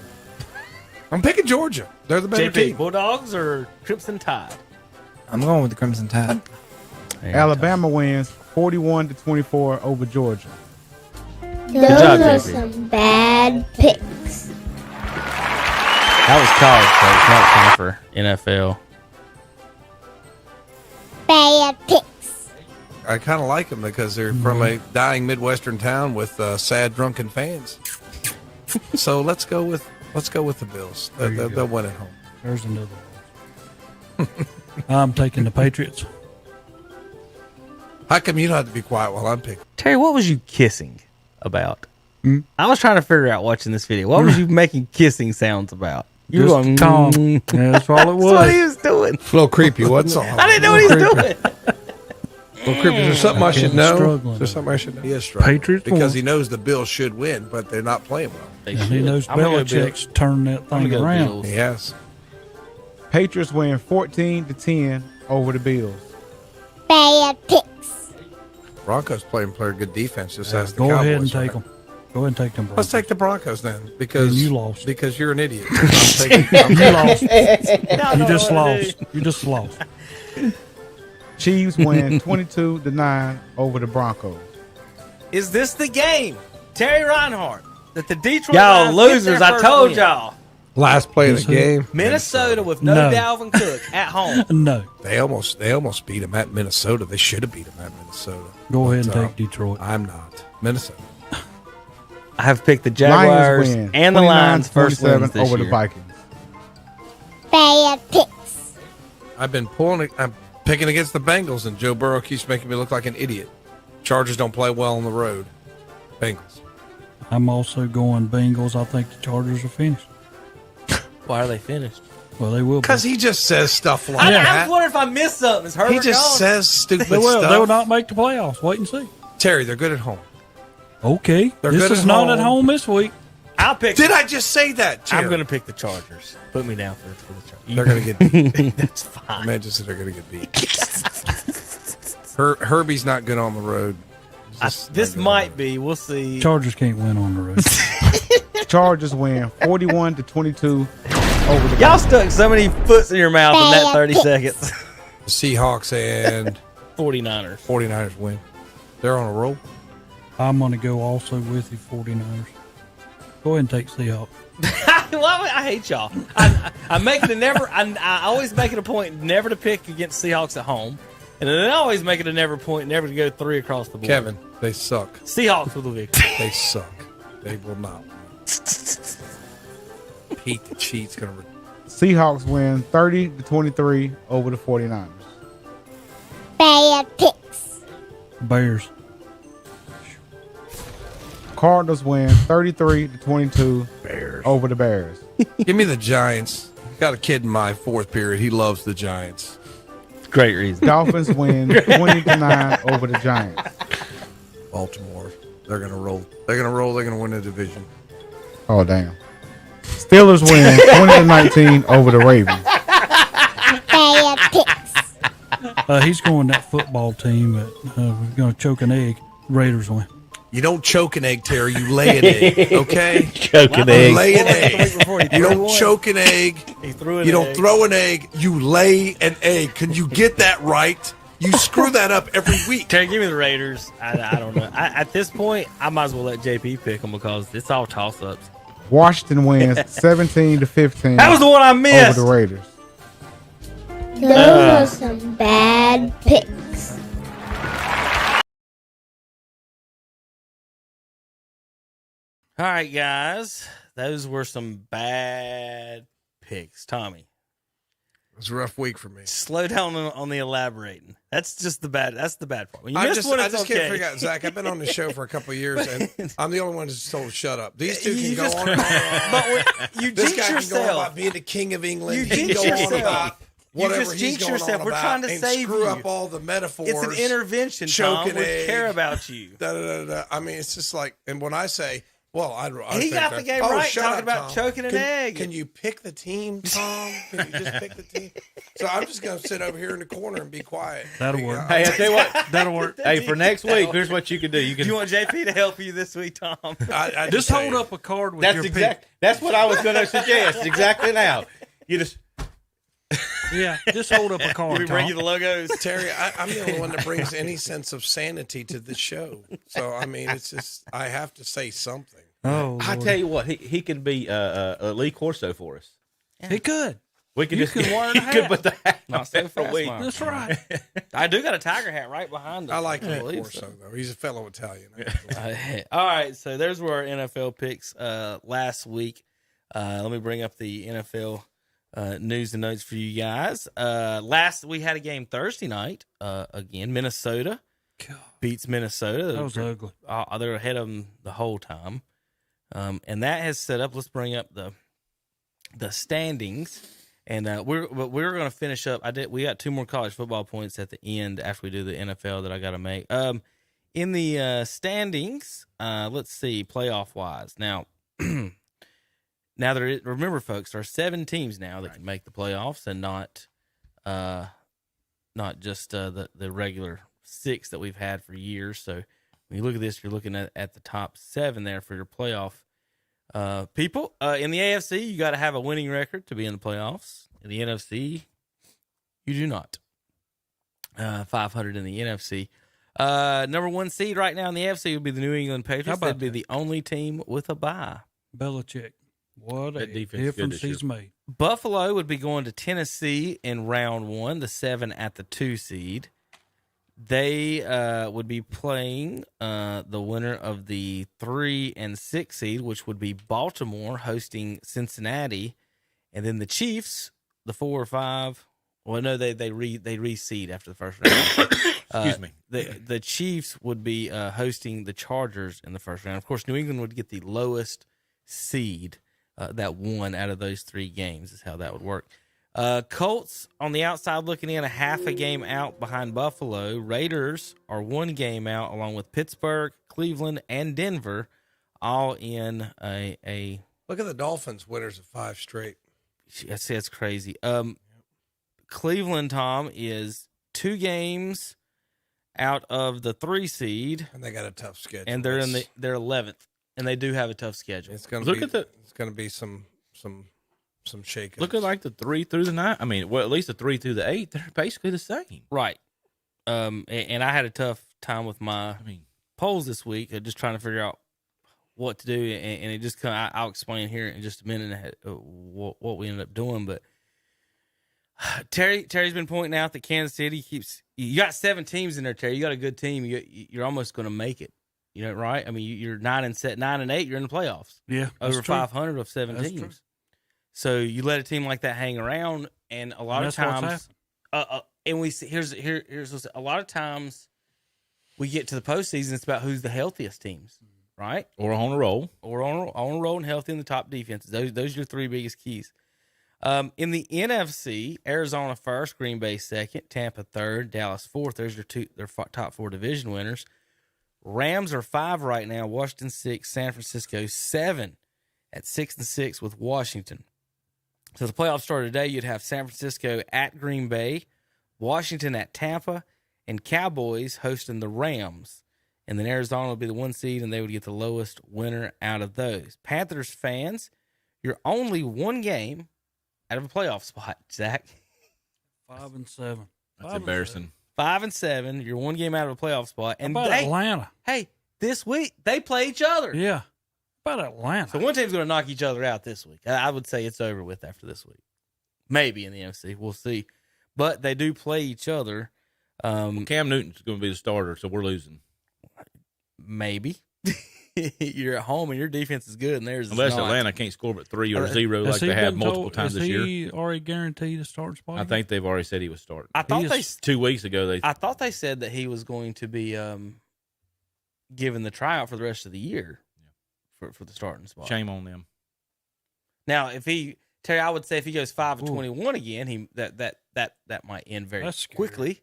I'm picking Georgia. They're the better JP, team. Bulldogs or Crimson Tide? I'm going with the Crimson Tide. Alabama wins 41-24 over Georgia. Those job, are JP. some bad picks. That was college, folks. Not time for NFL. Bad picks. I kind of like them because they're from a dying Midwestern town with sad, drunken fans. So let's go with the Bills. They'll win at home. There's another one. I'm taking the Patriots. How come you don't have to be quiet while I'm picking? Terry, what was you kissing about? I was trying to figure out watching this video. What was you making kissing sounds about? You were Just going, calm. mm. Yeah, that's all it That's what he was. was doing. doing? A little creepy, wasn't it? I didn't know what he was doing. A little creepy. Is there something I should know? Struggling. Is there something I should know? He is struggling. Patriots because won. he knows the Bills should win, but they're not playing well. And he knows I'm gonna go Belichick's turned that I'm thing gonna go around. Bills. Yes. Patriots win 14-10 over the Bills. Bad picks. Broncos playing good defense. Just as the Go Cowboys. ahead and take right? them. Go ahead and take them. Let's take the Broncos then, because And you lost. Because you're an idiot. I'm taking, You lost. You know just what to lost. You just lost. Chiefs win 22-9 over the Broncos. Is this the game, Terry Reinhardt, that the Detroit y'all Lions get losers? their I first told win? y'all. last play of the Who's who? game. Minnesota with no, No. Dalvin Cook at home. No. They almost beat them at Minnesota. They should have beat them at Minnesota. Go ahead and But, take Detroit. I'm not Minnesota. I have picked the Jaguars Lions win and the Lions first wins 29-27 this over year. the Vikings. Bad picks. I'm picking against the Bengals, and Joe Burrow keeps making me look like an idiot. Chargers don't play well on the road. Bengals. I'm also going Bengals. I think the Chargers are finished. Why are they finished? Well, they will be. Because he just says stuff like I that. was wondering if I missed something. Is Herbert He just gone? says stupid They will. stuff. They will not make the playoffs. Wait and see. Terry, they're good at home. Okay. They're This good is at not home. at home this week. I'll pick. Did I just say that, Terry? I'm going to pick the Chargers. Put me down for the Chargers. They're going to get beat. That's fine. Man just said they're going to get beat. Herbie's not good on the road. This might be. We'll see. Chargers can't win on the road. Chargers win 41-22 over the Y'all stuck so many foots in your mouth in that 30 seconds. The Seahawks and 49ers. 49ers win. They're on a roll. I'm going to go also with the 49ers. Go ahead and take Seahawks. I hate y'all. I'm making it never. I always make it a point never to pick against Seahawks at home, and then I always make it a never point never to go 3 across the board. Kevin, they suck. Seahawks with a victory. They suck. They will not win. Pete the Cheat's going to... Seahawks win 30-23 over the 49ers. Bad picks. Bears. Cardinals win 33-22 over the Bears. Give me the Giants. Got a kid in my fourth period. He loves the Giants. Great reason. Dolphins win 20-9 over the Giants. Baltimore. They're going to roll. They're going to roll. They're going to win the division. Oh, damn. Steelers win 20-19 over the Ravens. Bad picks. He's going that football team. We're going to choke an egg. Raiders win. You don't choke an egg, Terry. You lay an egg, okay? Choke an You egg. lay an egg. You don't choke an egg. He threw an You don't egg. throw an egg. You lay an egg. Can you get that right? You screw that up every week. Terry, give me the Raiders. I don't know. At this point, I might as well let JP pick them because it's all toss-ups. Washington wins 17-15 That was the one I over missed. the Raiders. Those are some bad picks. All right, guys. Those were some bad picks. Tommy, It was a rough week for me. slow down on the elaborating. That's just the bad. That's the bad part. When you I miss just, one, I it's just okay. can't figure out, Zach. I've been on the show for a couple of years, and I'm the only one who's told to shut up. These two can You go just- on and on and on. But when you This jinx guy can go on yourself. about being the king of England. You He can jinx go on yourself. about You whatever just he's jinx going yourself. on We're about trying to and save screw you. up all the metaphors. It's an intervention, choke Tom. an We egg. care about you. Da, da, da, da. I mean, it's just like, and when I say, well, I He think got the that- game oh, right shut talking up, about Tom. choking an egg. Can you pick the team, Tom? Can you just pick the team? So I'm just going to sit over here in the corner and be quiet. That'll work. Hey, I tell you what. That'll work. Hey, for next week, here's what you can do. You Do can. you want JP to help you this week, Tom? I Just tell hold you, up a card with That's your exact. That's what I was going to suggest. Exactly now. You just. pick. Yeah, just hold up a card. We bring you Tom. the logos. Terry, I'm the only one that brings any sense of sanity to the show. So, I mean, it's just, I have to say something. Oh, I Lord. tell you what, he can be Lee Corso for us. He could. We can You just can wear he the could hat. put the hat Not on so there for a fast, week. Mark. That's right. I do got a tiger hat right behind us. I like Lee believe Corso, though. He's a fellow Italian. All right, so those were our NFL picks last week. Let me bring up the NFL news and notes for you guys. We had a game Thursday night. Again, Minnesota beats Minnesota. That was ugly. They're ahead of them the whole time, and that has set up. Let's bring up the standings, And we're going to finish up. We got 2 more college football points at the end after we do the NFL that I got to make. In the standings, let's see, playoff wise. Now, remember, folks, there are 7 teams now that can make the playoffs, and not just the regular 6 that we've had for years. So when you look at this, you're looking at the top 7 there for your playoff. People in the AFC, you got to have a winning record to be in the playoffs. In the NFC, you do not. 500 in the NFC. Number 1 seed right now in the AFC would be the New England Patriots. That'd be the only team with a bye. Belichick. What a defense difference he's made. Buffalo would be going to Tennessee in round 1, the 7 at the 2 seed. They would be playing the winner of the 3 and 6 seed, which would be Baltimore hosting Cincinnati, and then the Chiefs, the 4 or 5. Well, no, they reseed after the first round. Excuse me. The Chiefs would be hosting the Chargers in the first round. Of course, New England would get the lowest seed. That 1 out of those 3 games is how that would work. Colts on the outside looking in, a half a game out behind Buffalo. Raiders are 1 game out, along with Pittsburgh, Cleveland, and Denver, all in a Look at the Dolphins, winners of 5 straight. That's crazy. Cleveland, Tom, is 2 games out of the 3 seed, and they got a tough schedule. And they're they're 11th, and they do have a tough schedule. It's going to be some shakeups. Look at like the 3 through the 9. I mean, well, at least the 3 through the 8. They're basically the same, right? And I had a tough time with my polls this week, just trying to figure out what to do, and it just kind of, I'll explain here in just a minute what we ended up doing. But Terry's been pointing out that Kansas City you got 7 teams in there, Terry. You got a good team. You're almost going to make it. You know, right? I mean, you're 9 and 8. You're in the playoffs. Yeah, over 500 of 7 that's teams. True. So you let a team like that hang around, and a lot of times, and we see here's a lot of times we get to the postseason. It's about who's the healthiest teams, right? Or on a roll, on a roll, and healthy in the top defenses. Those are your 3 biggest keys. In the NFC, Arizona first, Green Bay second, Tampa third, Dallas fourth. Those are their top 4 division winners. Rams are 5 right now, Washington 6, San Francisco 7 at 6 and 6 with Washington. So the playoffs started today. You'd have San Francisco at Green Bay, Washington at Tampa, and Cowboys hosting the Rams. And then Arizona would be the 1 seed, and they would get the lowest winner out of those. Panthers fans, you're only 1 game out of a playoff spot, Zach. 5 and 7. That's embarrassing. 5 and 7. You're 1 game out of a playoff spot. And How about Atlanta? Hey, this week they play each other. Yeah. How about Atlanta? So one team's going to knock each other out this week. I would say it's over with after this week. Maybe in the NFC. We'll see. But they do play each other. Cam Newton's going to be the starter, so we're losing. Maybe. You're at home and your defense is good, and theirs is unless not. Atlanta can't score but 3 or 0 like they have multiple times this year. Is he already guaranteed a starting spot? I think they've already said he was starting. I thought 2 weeks ago. I thought they said that he was going to be given the tryout for the rest of the year for the starting spot. Shame on them. Now, Terry, I would say if he goes 5 of 21 again, that might end very quickly.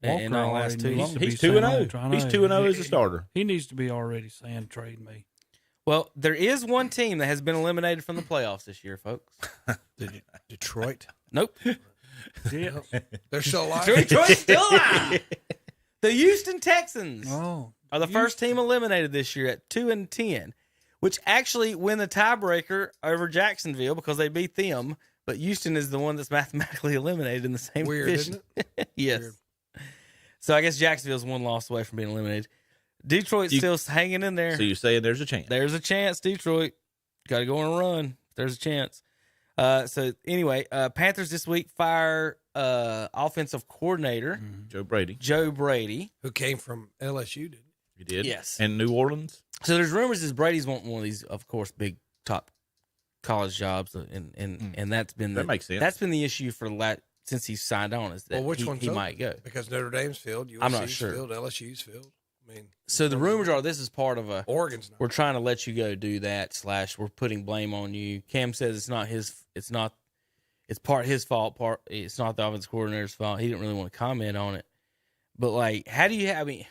And not last too long. He's 2-0. He's 2-0 as a starter. He needs to be already saying trade me. Well, there is one team that has been eliminated from the playoffs this year, folks. Detroit? Nope. Yeah. They're still alive. Detroit's still alive. The Houston Texans are the first team eliminated this year at 2-10, which actually win the tiebreaker over Jacksonville because they beat them. But Houston is the one that's mathematically eliminated in the same division. Isn't it? Yes. Weird. So I guess Jacksonville's 1 loss away from being eliminated. Detroit's still hanging in there. So you're saying there's a chance? There's a chance, Detroit. Got to go on a run. There's a chance. So anyway, Panthers this week fire offensive coordinator Joe Brady, who came from LSU, didn't he? He did. Yes, and New Orleans. So there's rumors that Brady's wanting one of these, of course, big top college jobs, and that makes sense. That's been the issue for since he signed on, is that which one's he might go because Notre Dame's filled, USC's I'm not sure. filled, LSU's filled. I mean, So the rumors are this is part of a. Oregon's not. We're trying to let you go do that. / we're putting blame on you. Cam says it's not his. It's not. It's part his fault. It's not the offensive coordinator's fault. He didn't really want to comment on it. But like, how do you have? I mean,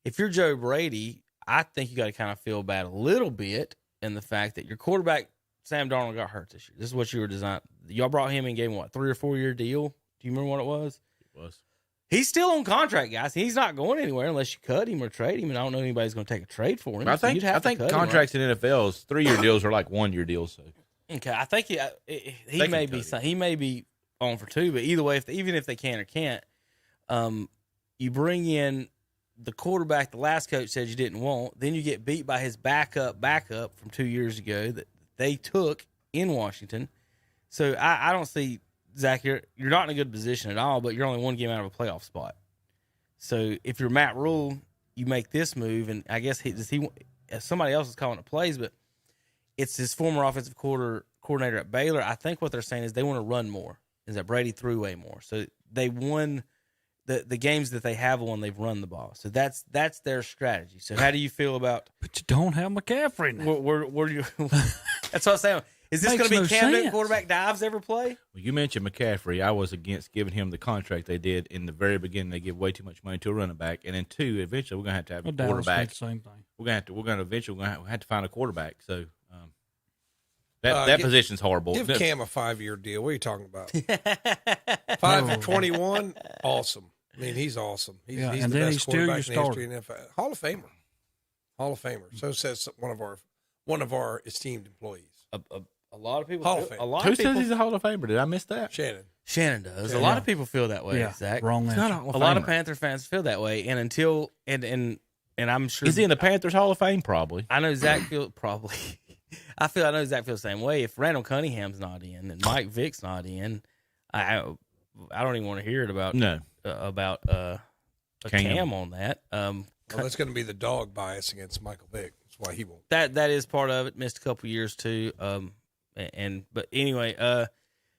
if you're Joe Brady, I think you got to kind of feel bad a little bit in the fact that your quarterback Sam Darnold got hurt this year. This is what you were designed. Y'all brought him and gave him what, 3 or 4 year deal? Do you remember what it was? It was. He's still on contract, guys. He's not going anywhere unless you cut him or trade him. And I don't know anybody's going to take a trade for him. I think contracts in NFL's 3 year deals are like 1 year deals. So. Okay, I think he may be on for 2, but either way, even if they can or can't, you bring in the quarterback the last coach said you didn't want, then you get beat by his backup from 2 years ago that they took in Washington. So I don't see, Zach, you're not in a good position at all, but you're only 1 game out of a playoff spot. So if you're Matt Rule, you make this move, and I guess somebody else is calling it plays, but it's his former offensive coordinator at Baylor. I think what they're saying is they want to run more, is that Brady threw way more. So they won the games that they have won, they've run the ball. So that's their strategy. So how do you feel about? But you don't have McCaffrey now. Where you? That's what I'm saying. Is this going to be Cam Newton quarterback dives ever play? Well, you mentioned McCaffrey. I was against giving him the contract they did in the very beginning. They give way too much money to a running back, and then 2, eventually we're going to have a quarterback. Same thing. We're going to eventually have to find a quarterback. So that position's horrible. Give Cam a 5-year deal. What are you talking about? 5 for 21, awesome. I mean, he's awesome. He's the best quarterback in the history of the NFL. Hall of Famer. So says one of our esteemed employees. A lot of people. Hall of Fame. Who says he's a Hall of Famer? Did I miss that? Shannon does. A lot of people feel that way. Yeah, Zach. wrong answer. A lot of Panther fans feel that way, and I'm sure. Is he in the Panthers Hall of Fame? Probably. I know Zach feels probably. I know Zach feels the same way. If Randall Cunningham's not in and Mike Vick's not in, I don't even want to hear it about Cam on that. Well, that's going to be the dog bias against Michael Vick. That's why he won't. That is part of it. Missed a couple years too. But anyway,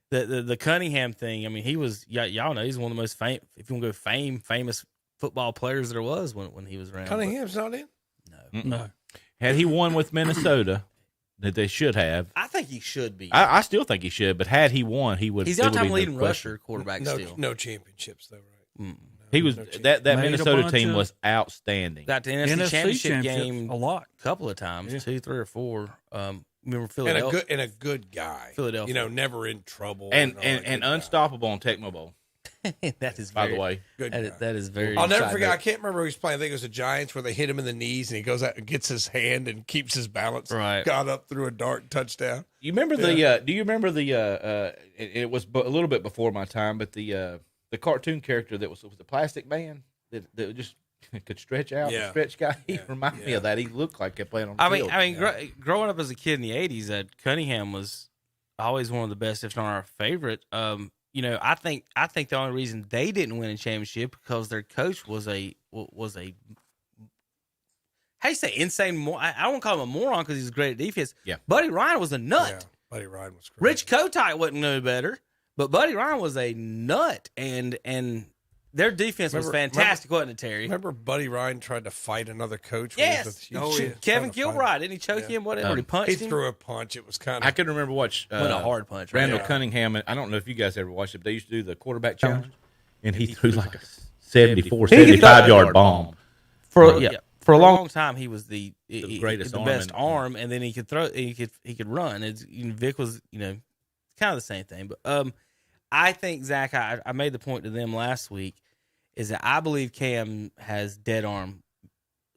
the Cunningham thing. I mean, he was y'all know he's one of the most famous. If you want to go famous football players there was when he was around. Cunningham's not in. No. Had he won with Minnesota, that they should have. I think he should be. I still think he should. But had he won, he would. He's the all-time leading rusher quarterback. No championships though, right? He was that Minnesota team was outstanding. Got the NFC Championship game a couple of times, 2, 3, or 4. Remember Philadelphia and a good guy. Philadelphia, never in trouble and unstoppable on Tecmo Bowl. That is by the way good. That is very. I'll never forget. I can't remember who he's playing. I think it was the Giants where they hit him in the knees and he goes out and gets his hand and keeps his balance. Right, got up through a dark touchdown. You remember the? Do you remember the? It was a little bit before my time, but the cartoon character that was the Plastic Man that just could stretch out, the stretch guy. He reminded me of that. He looked like he playing on the field. I mean, growing up as a kid in the '80s, Cunningham was always one of the best, if not our favorite. I think the only reason they didn't win a championship because their coach was a how do you say insane? I don't want to call him a moron because he's great at defense. Yeah, Buddy Ryan was a nut. Yeah, Buddy Ryan was crazy. Rich Kotite wasn't no better, but Buddy Ryan was a nut, and their defense was fantastic, wasn't it, Terry? Remember Buddy Ryan tried to fight another coach? Yes. Kevin Gilbride. Didn't he choke him? Whatever. He punched him? He threw a punch. It was kind of. I can remember a hard punch. Randall Cunningham. I don't know if you guys ever watched it, but they used to do the quarterback challenge, and he threw like a 75-yard bomb. For a long time, he was the greatest, the best arm, and then he could throw. He could run. Vic was kind of the same thing, but I think Zach. I made the point to them last week. Is that I believe Cam has dead arm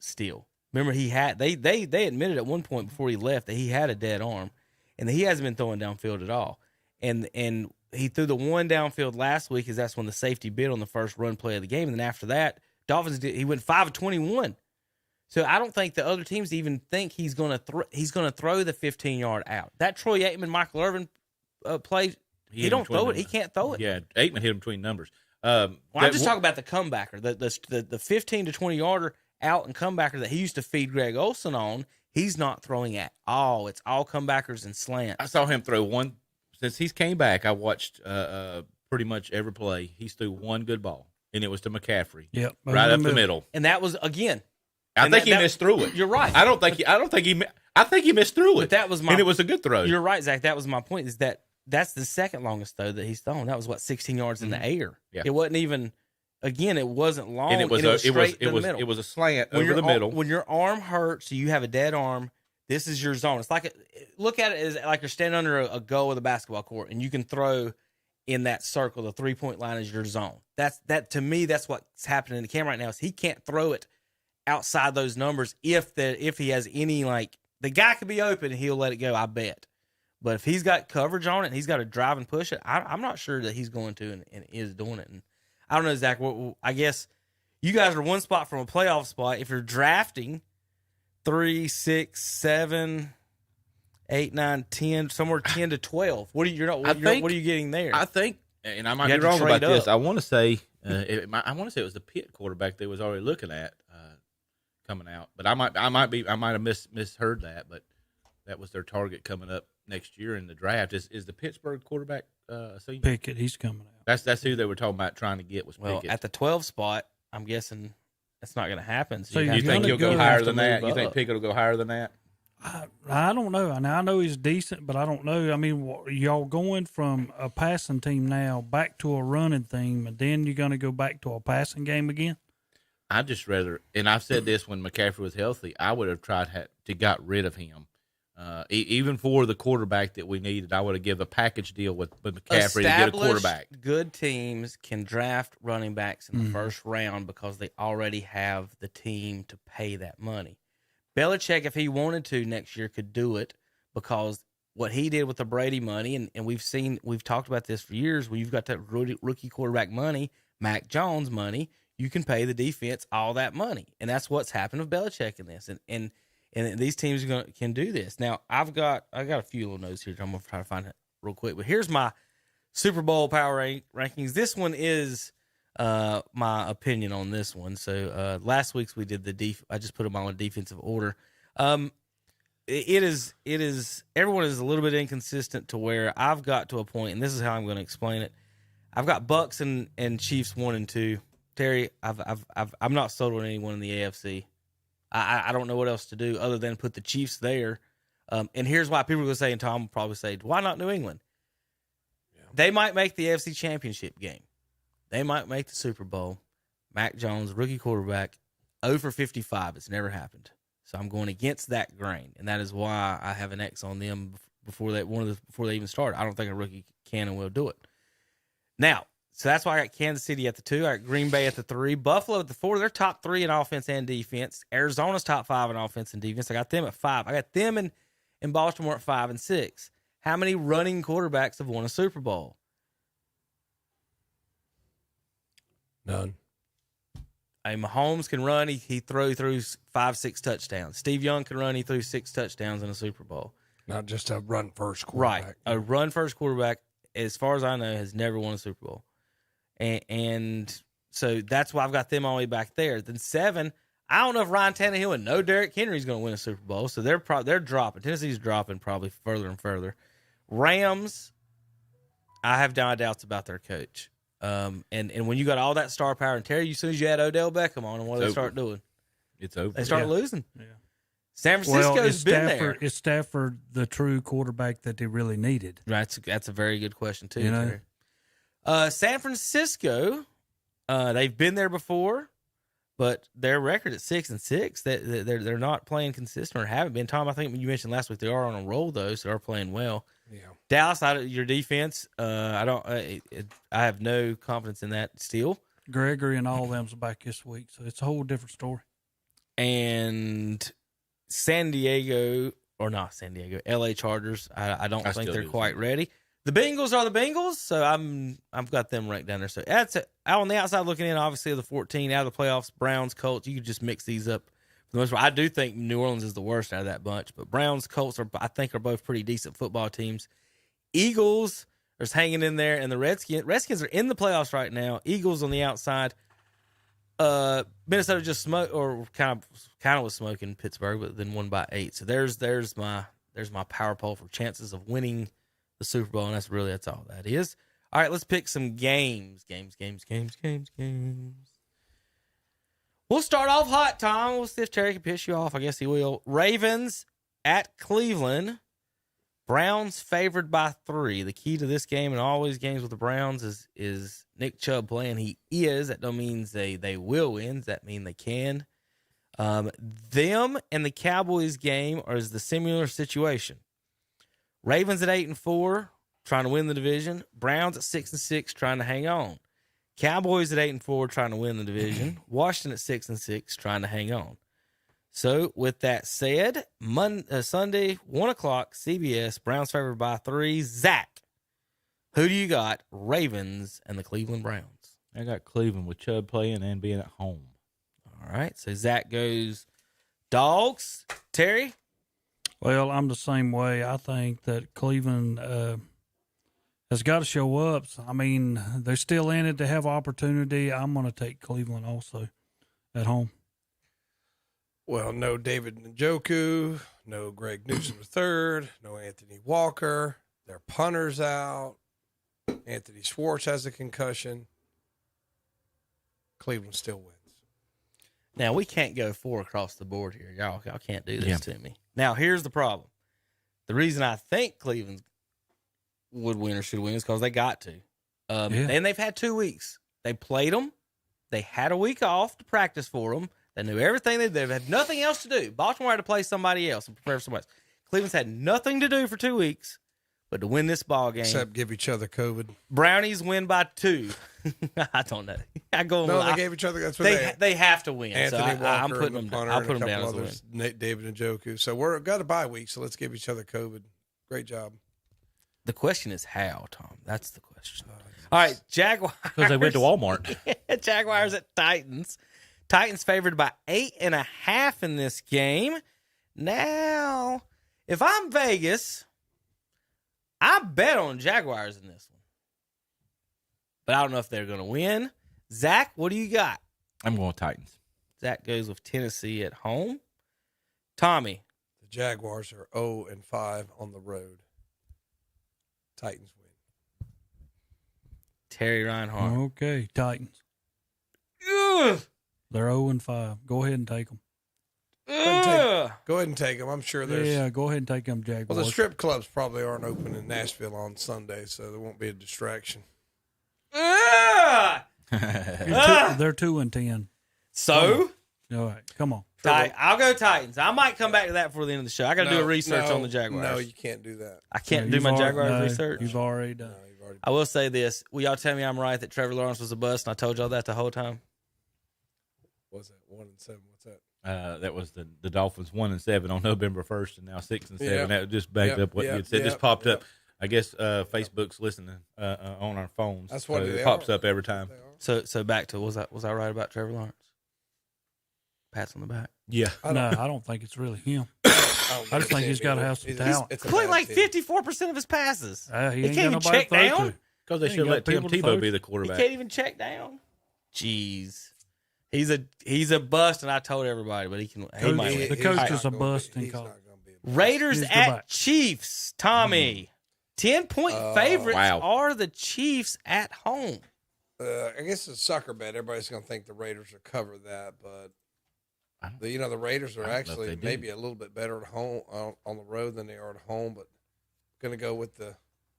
still. Remember, he had they admitted at one point before he left that he had a dead arm, and he hasn't been throwing downfield at all. And he threw the one downfield last week, because that's when the safety bit on the first run play of the game. And then after that, he went 5 of 21. So I don't think the other teams even think he's going to throw the 15-yard out. That Troy Aikman, Michael Irvin play, he don't throw it. He can't throw it. Yeah, Aikman hit him between numbers. I'm just talking about the comebacker, the 15 to 20 yarder out and comebacker that he used to feed Greg Olson on. He's not throwing at all. It's all comebackers and slants. I saw him throw one since he's came back. I watched pretty much every play. He's threw one good ball, and it was to McCaffrey. Yep, right up the middle. And that was again I think he missed through it. You're right. I think he missed through it. But that was my. And it was a good throw. You're right, Zach. That was my point. Is that's the second longest throw that he's thrown. That was 16 yards in the air. Yeah. It wasn't even. Again, it wasn't long. And it was straight to the middle. It was a slant over the middle. When your arm hurts, you have a dead arm. This is your zone. It's like look at it as like you're standing under a goal of the basketball court, and you can throw in that circle. The 3-point line is your zone. That to me. That's what's happening in the camera right now. Is he can't throw it outside those numbers if he has any the guy could be open and he'll let it go. I bet. But if he's got coverage on it and he's got to drive and push it, I'm not sure that he's going to and is doing it. And I don't know, Zach. I guess you guys are one spot from a playoff spot. If you're drafting 3, 6, 7, 8, 9, 10, somewhere 10 to 12, what are you getting there? I think, and I might be wrong about this. I want to say, it was the Pitt quarterback they was already looking at coming out, but I might have misheard that. But that was their target coming up next year in the draft. Is the Pittsburgh quarterback senior? Pickett, he's coming out. That's who they were talking about trying to get was Pickett. At the 12 spot, I'm guessing that's not going to happen. So you think he'll go higher than that? You think Pickett will go higher than that? I don't know. Now, I know he's decent, but I don't know. I mean, y'all going from a passing team now back to a running team, and then you're going to go back to a passing game again? I'd just rather, and I've said this when McCaffrey was healthy, I would have tried to got rid of him. Even for the quarterback that we needed, I would have given a package deal with McCaffrey to get a quarterback. Good teams can draft running backs in the first round because they already have the team to pay that money. Belichick, if he wanted to next year, could do it because what he did with the Brady money, and we've talked about this for years, when you've got that rookie quarterback money, Mac Jones money, you can pay the defense all that money. And that's what's happened with Belichick in this. And these teams can do this. Now, I got a few little notes here. I'm going to try to find it real quick. But here's my Super Bowl power rankings. This one is my opinion on this one. So last week's we did I just put them all in defensive order. It is everyone is a little bit inconsistent to where I've got to a point, and this is how I'm going to explain it. I've got Bucks and Chiefs 1 and 2. Terry, I'm not sold on anyone in the AFC. I don't know what else to do other than put the Chiefs there. And here's why people are going to say, and Tom will probably say, why not New England? Yeah. They might make the AFC Championship game. They might make the Super Bowl. Mac Jones, rookie quarterback, 0 for 55. It's never happened. So I'm going against that grain, and that is why I have an X on them before they even start. I don't think a rookie can and will do it. Now, so that's why I got Kansas City at the 2. I got Green Bay at the 3. Buffalo at the 4. They're top 3 in offense and defense. Arizona's top 5 in offense and defense. I got them at 5. I got them in Baltimore at 5 and 6. How many running quarterbacks have won a Super Bowl? None. Mahomes can run. He threw 5-6 touchdowns. Steve Young can run. He threw 6 touchdowns in a Super Bowl. Not just a run-first quarterback. Right. A run-first quarterback, as far as I know, has never won a Super Bowl. And so that's why I've got them all the way back there. Then 7, I don't know if Ryan Tannehill and no Derrick Henry's going to win a Super Bowl. So they're dropping. Tennessee's dropping probably further and further. Rams, I have doubts about their coach. And when you got all that star power, and Terry, as soon as you add Odell Beckham on, and what do they start doing? It's over. They start losing. Yeah. San Francisco's been there. Is Stafford the true quarterback that they really needed? Right. That's a very good question too. Terry. San Francisco, they've been there before, but their record at 6-6, they're not playing consistent or haven't been. Tom, I think you mentioned last week they are on a roll though, so they're playing well. Yeah. Dallas, your defense, I have no confidence in that still. Gregory and all of them's back this week, so it's a whole different story. And LA Chargers, I don't think they're quite ready. The Bengals are the Bengals, so I've got them ranked down there. So that's it. Out on the outside looking in, obviously, of the 14 out of the playoffs, Browns, Colts. You could just mix these up. For the most part, I do think New Orleans is the worst out of that bunch, but Browns, Colts I think are both pretty decent football teams. Eagles are just hanging in there, and the Redskins are in the playoffs right now. Eagles on the outside. Minnesota just smoked, or kind of was smoking Pittsburgh, but then won by 8. So there's my power poll for chances of winning the Super Bowl, and that's all that is. All right, let's pick some games. We'll start off hot, Tom. We'll see if Terry can piss you off. I guess he will. Ravens at Cleveland. Browns favored by 3. The key to this game and all these games with the Browns is Nick Chubb playing. He is. That don't mean they will win. Does that mean they can? Them and the Cowboys game is the similar situation. Ravens at 8-4, trying to win the division. Browns at 6-6, trying to hang on. Cowboys at 8-4, trying to win the division. Washington at 6-6, trying to hang on. So, with that said, Sunday, 1 o'clock, CBS, Browns favored by 3. Zach, who do you got? Ravens and the Cleveland Browns. I got Cleveland with Chubb playing and being at home. All right, so Zach goes Dogs. Terry? Well, I'm the same way. I think that Cleveland has got to show up. I mean, they're still in it to have opportunity. I'm going to take Cleveland also at home. Well, no David Njoku, no Greg Newsom III, no Anthony Walker. Their punter's out. Anthony Schwartz has a concussion. Cleveland still wins. Now, we can't go 4 across the board here. Y'all can't do this to me. Now, here's the problem. The reason I think Cleveland would win or should win is because they got to. And they've had 2 weeks. They played them. They had a week off to practice for them. They knew everything they did. They've had nothing else to do. Baltimore had to play somebody else and prepare for somebody else. Cleveland's had nothing to do for 2 weeks but to win this ball game. Except give each other COVID. Brownies win by 2. I don't know. They gave each other. That's what they have to win. Anthony so Walker, I'm putting them down. I'll put them down as a win. David Njoku. So we've got a bye week. So let's give each other COVID. Great job. The question is how, Tom. That's the question. All right, Jaguars. Because they went to Walmart. Jaguars at Titans. Titans favored by 8.5 in this game. Now, if I'm Vegas, I bet on Jaguars in this one. But I don't know if they're going to win. Zach, what do you got? I'm going Titans. Zach goes with Tennessee at home. Tommy. The Jaguars are 0-5 on the road. Titans win. Terry Reinhardt. Okay, Titans. Ugh. They're 0-5. Go ahead and take them. Go ahead and take them. I'm sure there's. Yeah, go ahead and take them, Jaguars. Well, the strip clubs probably aren't open in Nashville on Sunday, so there won't be a distraction. They're 2-10. So? All right, come on. I'll go Titans. I might come back to that before the end of the show. I got to do a research on the Jaguars. No, you can't do that. I can't do my Jaguars research. You've already done. I will say this. Will y'all tell me I'm right that Trevor Lawrence was a bust, and I told y'all that the whole time? What's that? 1-7. What's that? That was the Dolphins 1-7 on November 1st, and now 6-7. Yeah. That just backed up what you had said. It just popped up. I guess Facebook's listening on our phones. That's what it pops up every time. So back to was I right about Trevor Lawrence? Pats on the back. Yeah. I don't think it's really him. I just think he's got to have some talent. He's completing like 54% of his passes. He can't even check down. Because they should let Tim Tebow be the quarterback. He can't even check down. Jeez. He's a bust, and I told everybody, but he might win. The coach is a bust in college. Raiders at Chiefs. Tommy. 10-point favorites are the Chiefs at home. I guess it's a sucker bet. Everybody's going to think the Raiders will cover that, but the Raiders are actually maybe a little bit better at home on the road than they are at home. But going to go with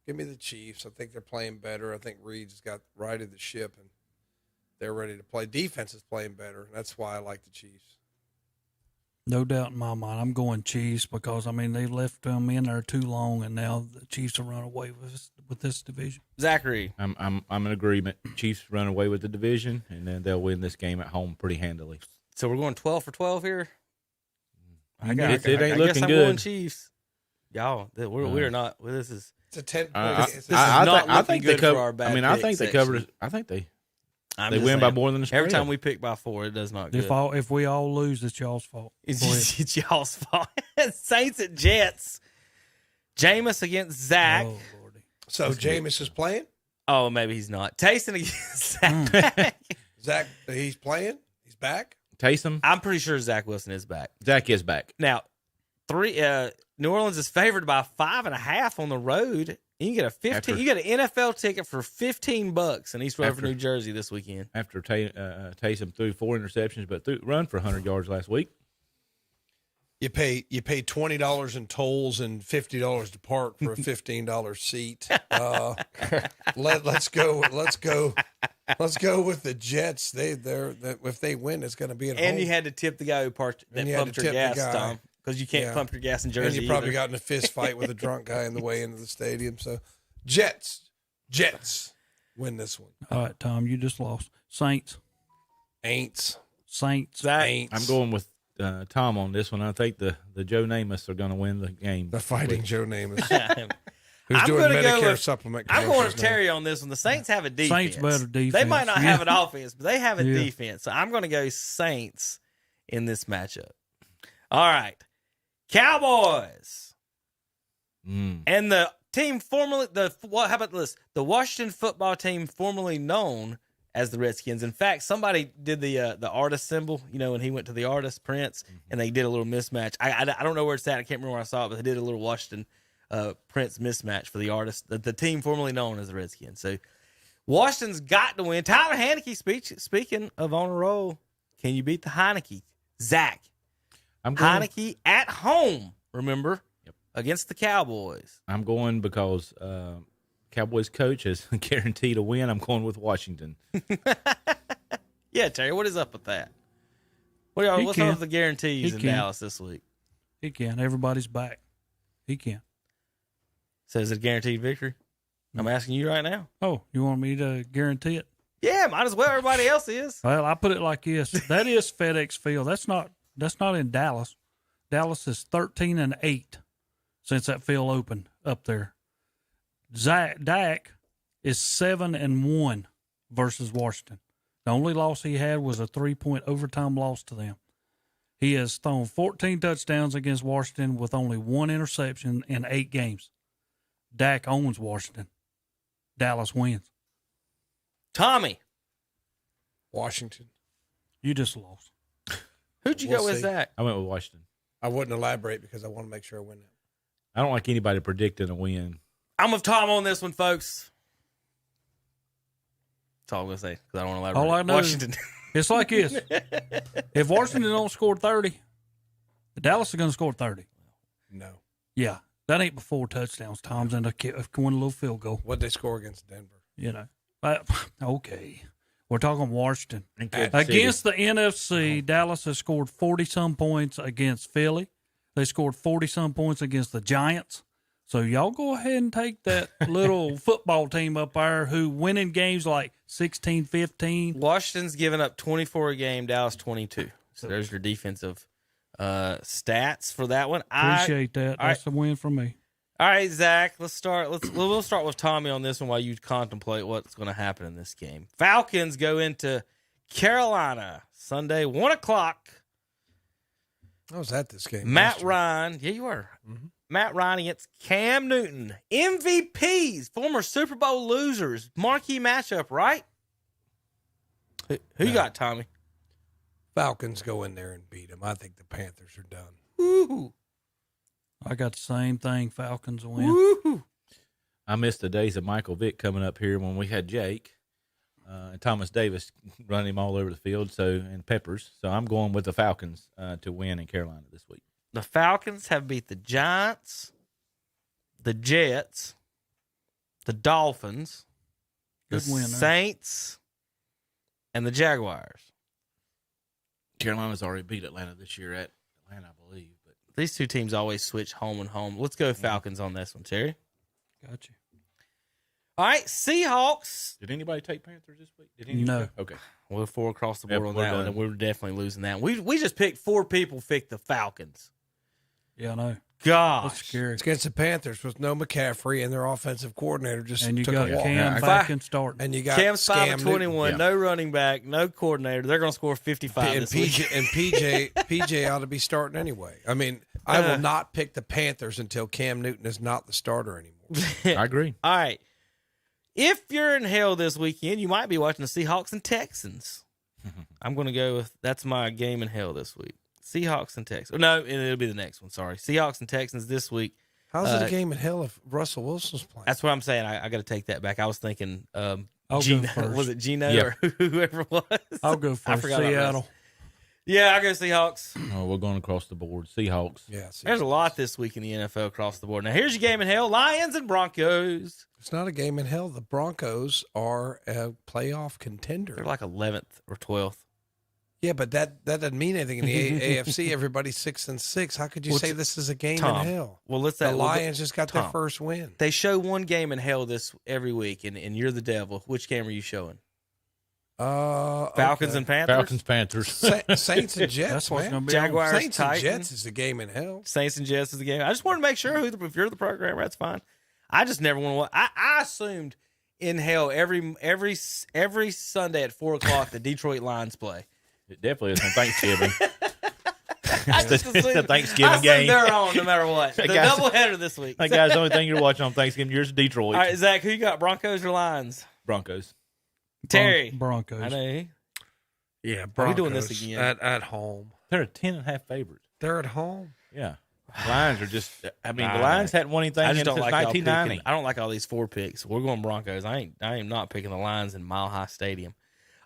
give me the Chiefs. I think they're playing better. I think Reed's got righted the ship and they're ready to play. Defense is playing better. That's why I like the Chiefs. No doubt in my mind. I'm going Chiefs because, they left them in there too long, and now the Chiefs will run away with this division. Zachary. I'm in agreement. Chiefs run away with the division, and then they'll win this game at home pretty handily. So we're going 12 for 12 here? It ain't I looking guess I'm good. going Chiefs. Y'all, we're not. This is. It's a 10. I think they cover. I think they covered. I think they win by more than the spread. Every time we pick by 4, it does not good. If we all lose, it's y'all's fault. It's y'all's fault. Saints at Jets. Jameis against Zach. Oh, Lordy. So Jameis is playing? Oh, maybe he's not. Taysom against Zach. Zach, he's playing? He's back? Taysom? I'm pretty sure Zach Wilson is back. Zach is back. Now, New Orleans is favored by 5.5 on the road You can get a 15. You get an NFL ticket for $15 in East Rutherford, New Jersey this weekend. After Taysom threw 4 interceptions, but run for 100 yards last week. You pay $20 in tolls and $50 to park for a $15 seat. Let's go with the Jets. If they win, it's going to be at home. And you had to tip the guy who pumped your gas, Tom, because you can't pump your gas in Jersey. And you probably got in a fist fight with a drunk guy on the way into the stadium. So Jets win this one. All right, Tom, you just lost. Saints. Aints. I'm going with Tom on this one. I think the Joe Namath are going to win the game. The fighting Joe Namath. Who's doing Medicare supplement? I'm going with Terry on this one. The Saints have a defense. Saints better defense. They might not have an offense, but they have a defense. So I'm going to go Saints in this matchup. All right, Cowboys and the team formerly how about this? The Washington football team formerly known as the Redskins. In fact, somebody did the artist symbol, when he went to the artist, Prince, and they did a little mismatch. I don't know where it's at. I can't remember where I saw it, but they did a little Washington Prince mismatch for the artist, the team formerly known as the Redskins. So Washington's got to win. Tyler Heineke, speaking of on a roll, can you beat the Heineke? Zach. Heineke at home, remember, against the Cowboys. I'm going because Cowboys coach is guaranteed a win. I'm going with Washington. Yeah, Terry, what is up with that? What's up with the guarantees in Dallas this week? He can. Everybody's back. He can. So is it a guaranteed victory? I'm asking you right now. Oh, you want me to guarantee it? Yeah, might as well. Everybody else is. Well, I put it like this. That is FedEx Field. That's not in Dallas. Dallas is 13-8 since that field opened up there. Dak is 7-1 versus Washington. The only loss he had was a 3-point overtime loss to them. He has thrown 14 touchdowns against Washington with only 1 interception in 8 games. Dak owns Washington. Dallas wins. Tommy. Washington. You just lost. Who'd you go with, Zach? I went with Washington. I wouldn't elaborate because I want to make sure I win it. I don't like anybody predicting a win. I'm with Tom on this one, folks. That's all I'm going to say because I don't want to elaborate. All I know Washington. It's like this. If Washington don't score 30, Dallas is going to score 30. No. Yeah. That ain't before touchdowns. Tom's in one little field goal. What'd they score against Denver? Okay. We're talking Washington. Against the NFC, Dallas has scored 40-some points against Philly. They scored 40-some points against the Giants. So y'all go ahead and take that little football team up there who winning games like 16-15. Washington's given up 24 a game, Dallas 22. So there's your defensive stats for that one. Appreciate that. That's a win for me. All right, Zach, we'll start with Tommy on this one while you contemplate what's going to happen in this game. Falcons go into Carolina Sunday, 1:00. I was at this game. Matt Ryan. Yeah, you were. Mm-hmm. Matt Ryan against Cam Newton. MVPs, former Super Bowl losers. Marquee matchup, right? Who you got, Tommy? Falcons go in there and beat them. I think the Panthers are done. Woo-hoo. I got the same thing. Falcons win. Woo-hoo. I missed the days of Michael Vick coming up here when we had Jake and Thomas Davis running him all over the field. And Peppers. So I'm going with the Falcons to win in Carolina this week. The Falcons have beat the Giants, the Jets, the Dolphins, the Saints, and the Jaguars. Carolina's already beat Atlanta this year at Atlanta, I believe. But these two teams always switch home and home. Let's go Falcons on this one, Terry. Got you. All right, Seahawks. Did anybody take Panthers this week? No. Okay. We're 4 across the board on that one, and we're definitely losing that one. We just picked 4 people picked the Falcons. Yeah, I know. Gosh. That's scary. It's against the Panthers with no McCaffrey and their offensive coordinator just and you took got a walk. Cam back and starting. And you got Cam's 5-21, Yeah. no running back, no coordinator. They're going to score 55 and this week. PJ ought to be starting anyway. I mean, I will not pick the Panthers until Cam Newton is not the starter anymore. I agree. All right. If you're in hell this weekend, you might be watching the Seahawks and Texans. I'm going to go with that's my game in hell this week. Seahawks and Texans. No, it'll be the next one. Sorry. Seahawks and Texans this week. How's it a game in hell if Russell Wilson's playing? That's what I'm saying. I got to take that back. I was thinking, I'll Gino, go first. was it Gino Yeah. or whoever it was? I'll go I first. forgot about Seattle. Russ. Yeah, I go Seahawks. Oh, we're going across the board. Seahawks. Yeah, There's a lot this week in the NFL across the board. Now, here's your game in hell: Lions and Broncos. It's not a game in hell. The Broncos are a playoff contender. They're like 11th or 12th. Yeah, but that doesn't mean anything in the AFC. Everybody's 6-6. How could you say this is a game Tom, in hell? Well, let's The say Lions just got their Tom, first win. They show one game in hell every week, and you're the devil. Which game are you showing? Falcons okay. and Panthers. Falcons, Panthers. Saints and Jets. That's what's man. going to be Jaguars, Saints and Titans. Jets is the game in hell. Saints and Jets is the game. I just want to make sure if you're the programmer, that's fine. I just never want to. I assumed in hell every Sunday at 4:00 the Detroit Lions play. It definitely is on Thanksgiving. I just It's assumed, a Thanksgiving game. they're on no matter what. The guys- doubleheader this week. Hey, guys, the only thing you're watching on Thanksgiving, yours is Detroit. All right, Zach, who you got? Broncos or Lions? Broncos. Terry. Broncos. I know. Yeah, Are we Broncos doing this again? at home. They're a 10.5 favorite. They're at home. Yeah. Lions are just, the Lions hadn't won anything I just since don't like y'all 1990. picking. I don't like all these 4 picks. We're going Broncos. I am not picking the Lions in Mile High Stadium.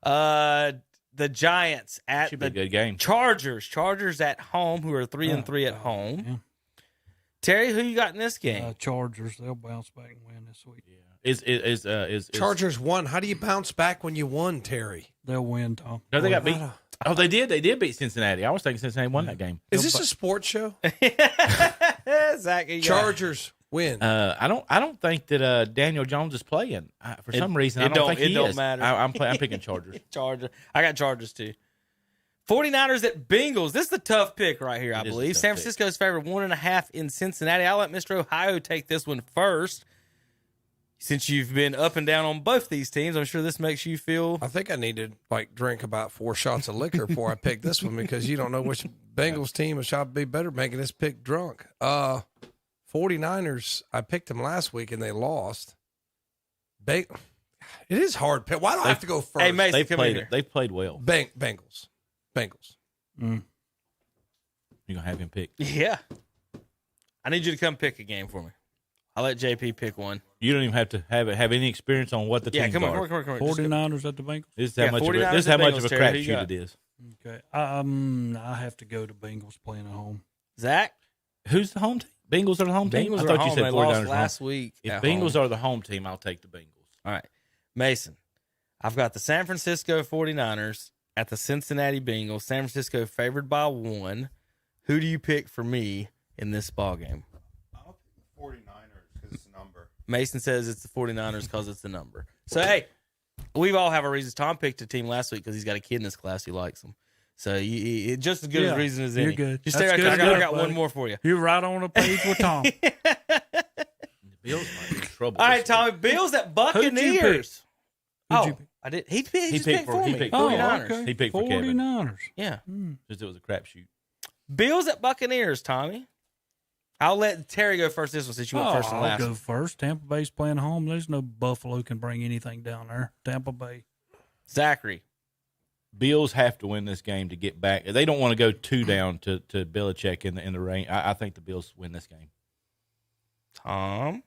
The Giants at Should be the a good game. Chargers at home, who are 3-3 at home. Yeah. Terry, who you got in this game? Chargers. They'll bounce back and win this week. Is Chargers won. How do you bounce back when you won, Terry? They'll win, Tom. No, they got beat. I don't- Oh, they did. They did beat Cincinnati. I was thinking Cincinnati won that game. Is this a sports show? Zach, who you got? Chargers win. I don't think that Daniel Jones is playing for some reason. I don't think he don't is. matter. I'm picking Chargers. Charger. I got Chargers too. 49ers at Bengals. This is a tough pick right here, I It is a believe. tough San pick. Francisco's favored 1.5 in Cincinnati. I'll let Mr. Ohio take this one first. Since you've been up and down on both these teams, I'm sure this makes you feel. I think I need to drink about 4 shots of liquor before I pick this one because you don't know which Bengals team shall be better making this pick drunk. 49ers, I picked them last week and they lost. It is hard pick. Why do I have to go first? Hey, Mason, come in here. They've played well. Bengals. Mm. You're gonna have him pick. Yeah. I need you to come pick a game for me. I'll let JP pick one. You don't even have to have any experience on what the teams Come on. are. Come on. Just go. 49ers at the Bengals. This is how much. 49ers This is how and much Bengals, of a Terry. Who you crapshoot got? it is. Okay. I have to go to Bengals playing at home. Zach? Who's the home team? Bengals are the home team. Bengals I are thought home. you said They 49ers lost home. last week. If at Bengals home. are the home team, I'll take the Bengals. All right. Mason, I've got the San Francisco 49ers at the Cincinnati Bengals. San Francisco favored by 1. Who do you pick for me in this ball game? I'll pick the 49ers because it's a number. Mason says it's the 49ers because it's the number. So, hey, we've all have our reasons. Tom picked a team last week because he's got a kid in his class who likes them. So, it's just as good Yeah, a reason as you're any. good. Just That's stay good right there. I got enough, one buddy. more for you. You're right on the page with Tom. The Bills might be in trouble. All right, this Tommy. Bills at Who'd you Buccaneers. Who'd Oh, you pick? I did. He just picked picked for- for he me. picked Oh, 49ers. okay. He picked for Kevin. 49ers. Yeah. Mm. Just it was a crapshoot. Bills at Buccaneers, Tommy. I'll let Terry go first this one since you went first and I'll last. go first. Tampa Bay's playing home. There's no Buffalo can bring anything down there. Tampa Bay. Zachary. Bills have to win this game to get back. They don't want to go 2 down to Belichick in the rain. I think the Bills win this game. Tom.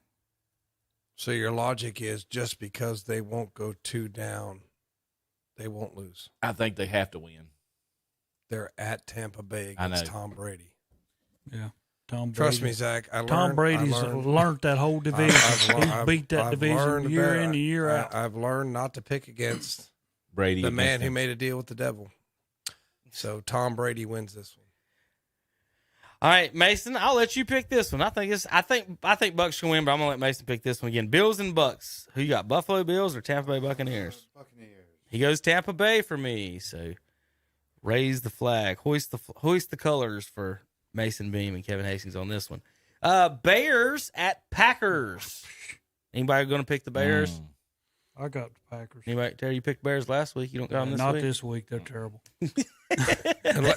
So your logic is just because they won't go 2 down, they won't lose. I think they have to win. They're at Tampa Bay I against know. Tom Brady. Yeah. Tom Brady. Trust me, Zach. Tom Brady's learned that whole division. He's beat that division year in and year out. I've learned not to pick against Brady, the man against who him. made a deal with the devil. So Tom Brady wins this one. All right, Mason, I'll let you pick this one. I think Bucks can win, but I'm gonna let Mason pick this one again. Bills and Bucks. Who you got? Buffalo Bills or Tampa Bay Buccaneers? Buccaneers. He goes Tampa Bay for me. So raise the flag, hoist the colors for Mason Beam and Kevin Hastings on this one. Bears at Packers. Anybody going to pick the Bears? I got the Packers. Anybody? Terry, you picked Bears last week. You don't got them this Not week. this week. They're terrible.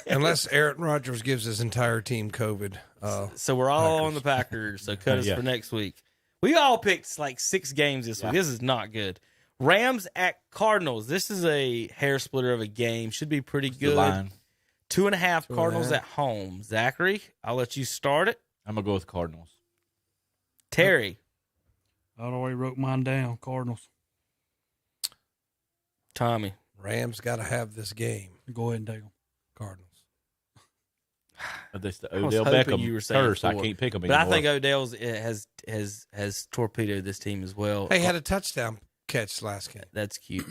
Unless Aaron Rodgers gives his entire team COVID. So we're all on the Packers. So cut us Yeah. for next week. We all picked like 6 games this week. This is not good. Rams at Cardinals. This is a hair splitter of a game. Should be pretty The good. line. 2.5 Cardinals at home. Zachary, I'll let you start it. I'm gonna go with Cardinals. Terry. I already wrote mine down. Cardinals. Tommy. Rams got to have this game. Go ahead and take them. Cardinals. This the I was Odell hoping Beckham you were saying curse. I four. can't pick them But anymore. I think Odell's has torpedoed this team as well. Hey, had a touchdown catch last game. That's cute.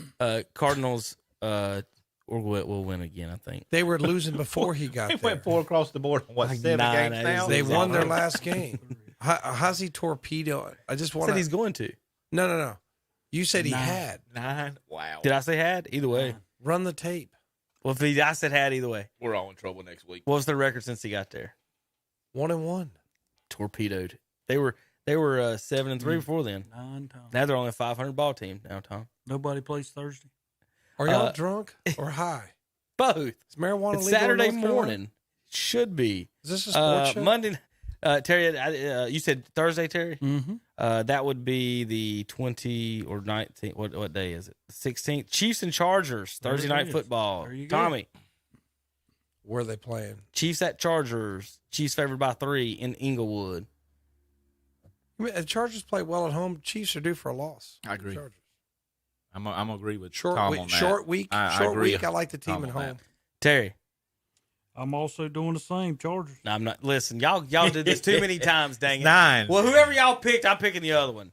Cardinals we'll win again, I think. They were losing before he got They there. went 4 across the board. What, Like 7 9 games out of now? They Exactly. won their last game. How's he torpedo? I just want Said to. he's going to. No. You said he 9. had. 9. Wow. Did I say had? Either way. Run the tape. Well, if I said had either way. We're all in trouble next week. What was their record since he got there? 1-1. Torpedoed. They were 7-3 before then. 9 times. Now they're only a 500 ball team now, Tom. Nobody plays Thursday. Are y'all drunk or high? Both. Is marijuana It's legal in Saturday North Carolina? morning. Should be. Is this a sports show? Monday. Terry, you said Thursday, Terry? Mm-hmm. That would be the 20 or 19th. What day is it? 16th. Chiefs and Chargers. Thursday There it night is. football. There you go. Tommy. Where are they playing? Chiefs at Chargers. Chiefs favored by 3 in Inglewood. I mean, the Chargers play well at home. Chiefs are due for a loss. I agree. Chargers. I'm gonna agree with Short Tom week. on that. Short week. I Short agree. week. I like the team Tom at on that. home. Terry. I'm also doing the same. Chargers. No, I'm not. Listen, y'all did this too many times, dang it. 9. Well, whoever y'all picked, I'm picking the other one.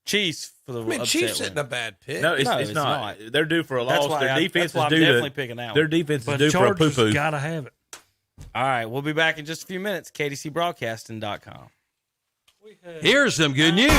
Chiefs for the I mean, upset Chiefs win. isn't a bad pick. No, it's it's not. not. They're due for a That's loss. why Their defense that's why is I'm due definitely to. picking that Their one. defense is But due for a Chargers poo-poo. got to have it. All right, we'll be back in just a few minutes. KDCBroadcasting.com. Here's some good news.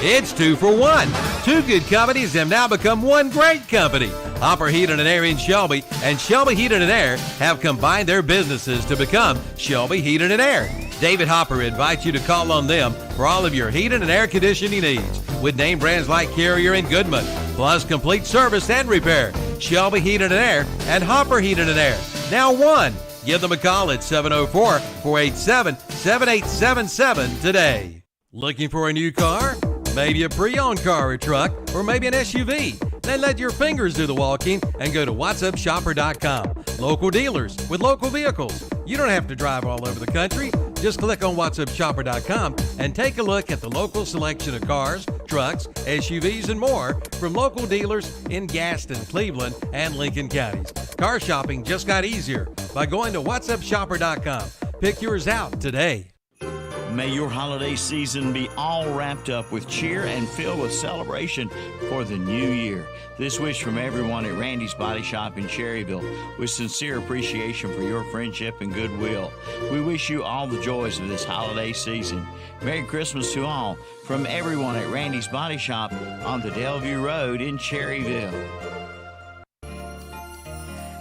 It's 2 for 1. 2 good companies have now become one great company. Hopper Heating and Air in Shelby and Shelby Heating and Air have combined their businesses to become Shelby Heating and Air. David Hopper invites you to call on them for all of your heating and air conditioning needs with name brands like Carrier and Goodman, plus complete service and repair. Shelby Heating and Air and Hopper Heating and Air. Now one. Give them a call at 704-487-7877 today. Looking for a new car? Maybe a pre-owned car or truck, or maybe an SUV? Then let your fingers do the walking and go to whatsupshopper.com. Local dealers with local vehicles. You don't have to drive all over the country. Just click on whatsupshopper.com and take a look at the local selection of cars, trucks, SUVs, and more from local dealers in Gaston, Cleveland, and Lincoln counties. Car shopping just got easier by going to whatsupshopper.com. Pick yours out today. May your holiday season be all wrapped up with cheer and filled with celebration for the new year. This wish from everyone at Randy's Body Shop in Cherryville with sincere appreciation for your friendship and goodwill. We wish you all the joys of this holiday season. Merry Christmas to all from everyone at Randy's Body Shop on the Delview Road in Cherryville.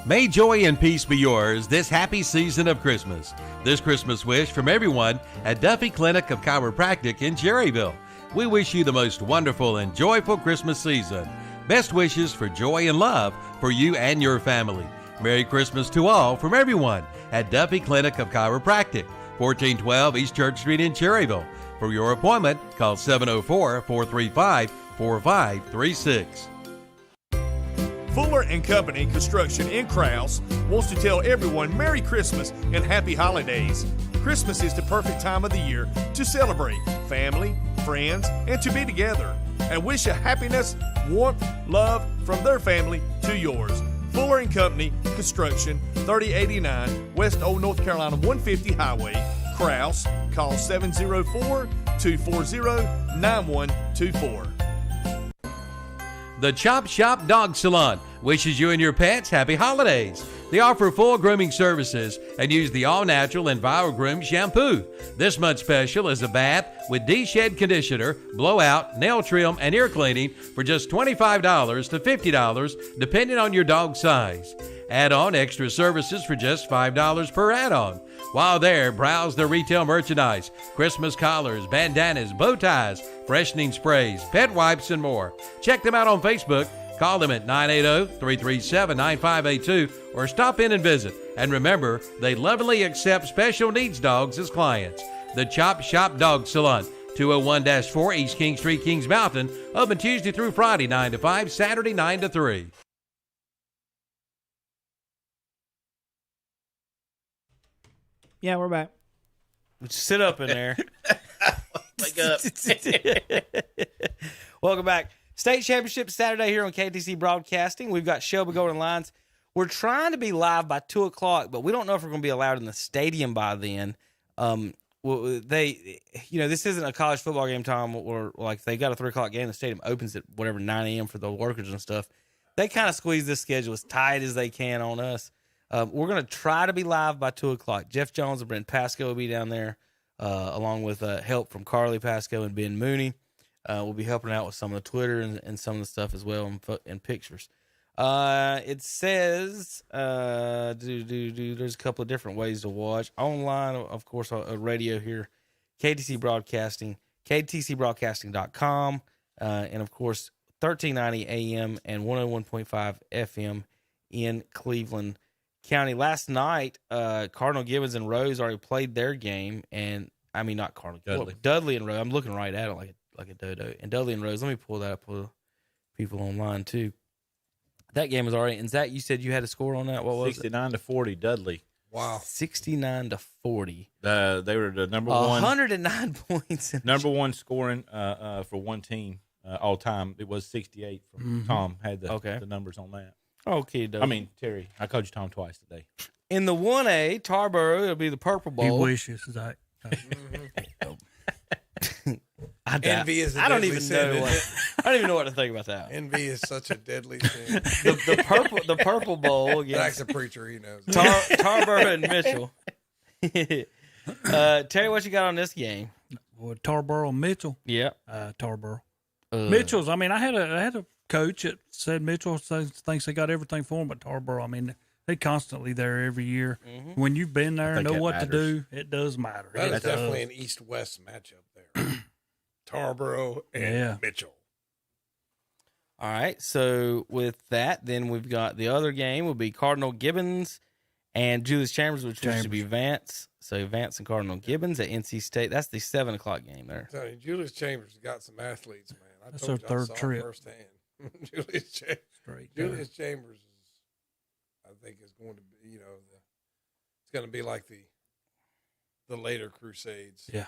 May joy and peace be yours this happy season of Christmas. This Christmas wish from everyone at Duffy Clinic of Chiropractic in Cherryville. We wish you the most wonderful and joyful Christmas season. Best wishes for joy and love for you and your family. Merry Christmas to all from everyone at Duffy Clinic of Chiropractic, 1412 East Church Street in Cherryville. For your appointment, call 704-435-4536. Fuller and Company Construction in Krause wants to tell everyone Merry Christmas and Happy Holidays. Christmas is the perfect time of the year to celebrate family, friends, and to be together. And wish a happiness, warmth, love from their family to yours. Fuller and Company Construction, 3089 West Old North Carolina 150 Highway, Krause. Call 704-240-9124. The Chop Shop Dog Salon wishes you and your pets happy holidays. They offer full grooming services and use the all-natural EnviroGroom shampoo. This month's special is a bath with de-shed conditioner, blowout, nail trim, and ear cleaning for just $25 to $50 depending on your dog's size. Add-on extra services for just $5 per add-on. While there, browse their retail merchandise, Christmas collars, bandanas, bow ties, freshening sprays, pet wipes, and more. Check them out on Facebook. Call them at 980-337-9582 or stop in and visit. And remember, they lovingly accept special needs dogs as clients. The Chop Shop Dog Salon, 201-4 East King Street, Kings Mountain, open Tuesday through Friday 9 to 5, Saturday 9 to 3. Yeah, we're back. Sit up in there. Wake up. Welcome back. State Championship Saturday here on KTC Broadcasting. We've got Shelby Golden Lions. We're trying to be live by 2 o'clock, but we don't know if we're going to be allowed in the stadium by then. This isn't a college football game time or like they got a 3 o'clock game. The stadium opens at whatever 9 a.m. for the workers and stuff. They kind of squeeze this schedule as tight as they can on us. We're going to try to be live by 2 o'clock. Jeff Jones and Brent Pasco will be down there, along with help from Carly Pasco and Ben Mooney. We'll be helping out with some of the Twitter and some of the stuff as well and pictures. It says there's a couple of different ways to watch. Online, of course, a radio here, KTC Broadcasting, ktcbroadcasting.com, and, of course, 1390 AM and 101.5 FM in Cleveland County. Last night, Cardinal Gibbons and Rose already played their game, and I mean not Cardinal, Dudley and Rose. I'm looking right at it like a dodo. And Dudley and Rose. Let me pull that up for people online too. That game was already. And Zach, you said you had a score on that. What was 69 to 40, Dudley. Wow. 69 to 40. They were the number one. 109 points. Number one scoring for one team all time. It was 68 from Tom. Had the numbers on that. Okay, Doug. I mean, Terry. I called you Tom twice today. In the 1A, Tarboro, it'll be the Purple Bowl. He wishes, Zach. Envy is a I don't deadly even sin, know what I don't even know what to think about that. Envy is such a deadly sin. The purple bowl against Zach's a preacher, he knows. Tarboro and Mitchell. Terry, what you got on this game? Well, Tarboro and Mitchell. Yeah, Tarboro. Mitchell's. I mean, I had a coach that said Mitchell thinks they got everything for him, but Tarboro. I mean, they constantly there every year. Mm-hmm. When you've been there and know what matters. To do, it does matter. That is definitely an East-West matchup there. Tarboro and Mitchell. All right, so with that, then we've got the other game will be Cardinal Gibbons and Julius Chambers, which used to be Vance. So Vance and Cardinal Gibbons at NC State. That's the 7 o'clock game there. I'm telling you, Julius Chambers got some athletes, man. That's our third trip. Firsthand. Julius Chambers is, I think, is going to be, it's going to be like the later Crusades. Yeah.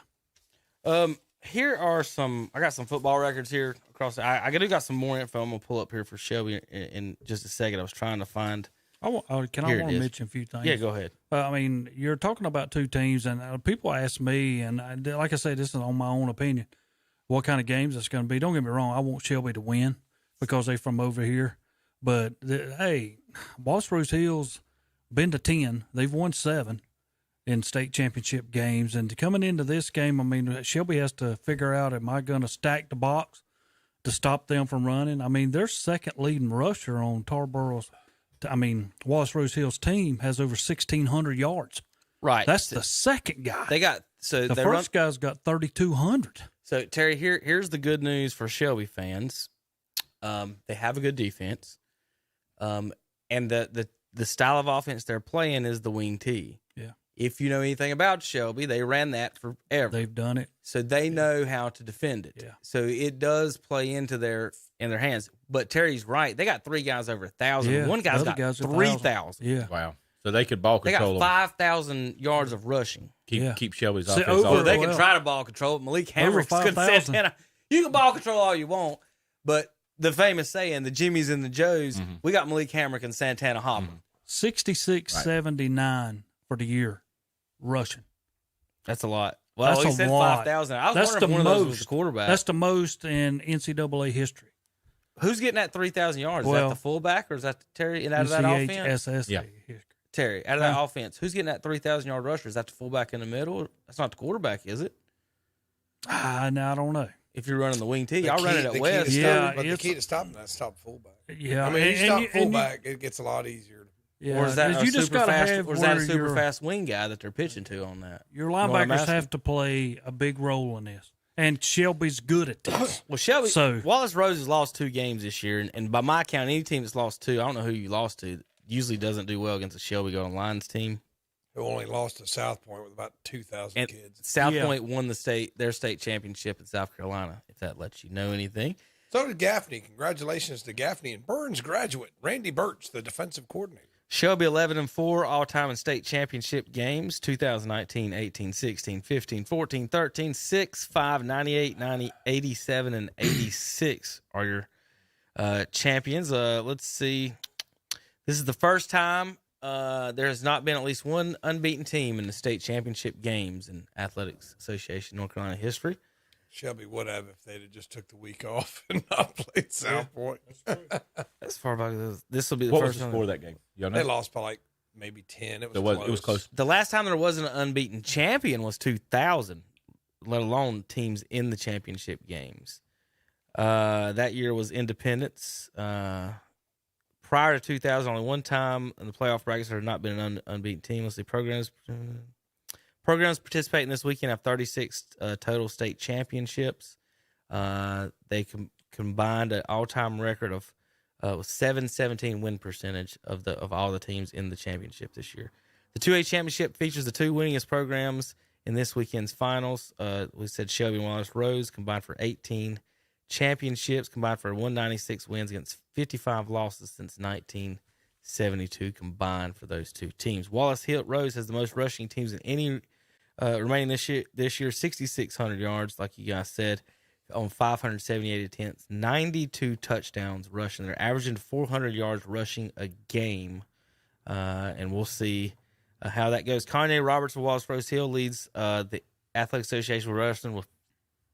Here are I got some football records here across. I got some more info I'm going to pull up here for Shelby in just a second. I was trying to find. I want to mention a few things. Yeah, go ahead. I mean, you're talking about two teams, and people ask me, and like I say, this is on my own opinion, what kind of games it's going to be. Don't get me wrong. I want Shelby to win because they're from over here. But, hey, Wallace Rose Hills been to 10. They've won 7. In state championship games, and coming into this game, I mean, Shelby has to figure out, am I going to stack the box to stop them from running? I mean, their second leading rusher on Wallace Rose Hills team has over 1,600 yards. Right. That's the second guy. The first guy's got 3,200. So Terry, here's the good news for Shelby fans. They have a good defense. And the style of offense they're playing is the wing T. Yeah. If you know anything about Shelby, they ran that forever. They've done it. So they know how to defend it. Yeah. So it does play into their hands. But Terry's right. They got 3 guys over 1,000. Yeah, one guy's got 3,000. Yeah. Wow. So they could ball control. They got 5,000 yards of rushing. Keep Shelby's offense over. They can try to ball control. Malik Hamrick's going to Santana. You can ball control all you want, but the famous saying, the Jimmies and the Joes, we got Malik Hamrick and Santana Hopper. 66-79 for the year. Rushing. That's a lot. Well, he said 5,000. I was wondering if one of those was the quarterback. That's the most in NCAA history. Who's getting that 3,000 yards? Is that the fullback or is that Terry out of that offense? Yeah. Terry, out of that offense, who's getting that 3,000-yard rusher? Is that the fullback in the middle? That's not the quarterback, is it? No, I don't know. If you're running the wing T, y'all run it at West. But the key to stopping that is stop fullback. Yeah. I mean, if you stop fullback, it gets a lot easier. Yeah, or is that a super fast wing guy that they're pitching to on that? Your linebackers have to play a big role in this, and Shelby's good at this. Well, Wallace Rose has lost 2 games this year, and by my count, any team that's lost 2, I don't know who you lost to, usually doesn't do well against a Shelby Golden Lions team. Who only lost to South Point with about 2,000 kids. South Point won their state championship in South Carolina, if that lets you know anything. So did Gaffney. Congratulations to Gaffney and Burns graduate Randy Birch, the defensive coordinator. Shelby 11-4 all-time in state championship games, 2019, 18, 16, 15, 14, 13, 6, 5, 98, 90, 87, and 86 are your champions. Let's see. This is the first time there has not been at least one unbeaten team in the state championship games in Athletics Association North Carolina history. Shelby would have if they'd have just took the week off and not played South Point. As far back as this will be the What first was the time. score of that game? Y'all know? They lost by like maybe 10. It was close. The last time there wasn't an unbeaten champion was 2000, let alone teams in the championship games. That year was Independence. Prior to 2000, only one time in the playoff brackets there had not been an unbeaten team. Let's see, programs participating this weekend have 36 total state championships. They combined an all-time record of 717 win percentage of all the teams in the championship this year. The 2A championship features the two winningest programs in this weekend's finals. We said Shelby and Wallace Rose combined for 18 championships, combined for 196 wins against 55 losses since 1972 combined for those two teams. Wallace Hill Rose has the most rushing teams in any remaining this year, 6,600 yards, like you guys said, on 578 attempts, 92 touchdowns rushing. They're averaging 400 yards rushing a game, and we'll see how that goes. Kanye Roberts of Wallace Rose Hill leads the Athletic Association of Wrestling with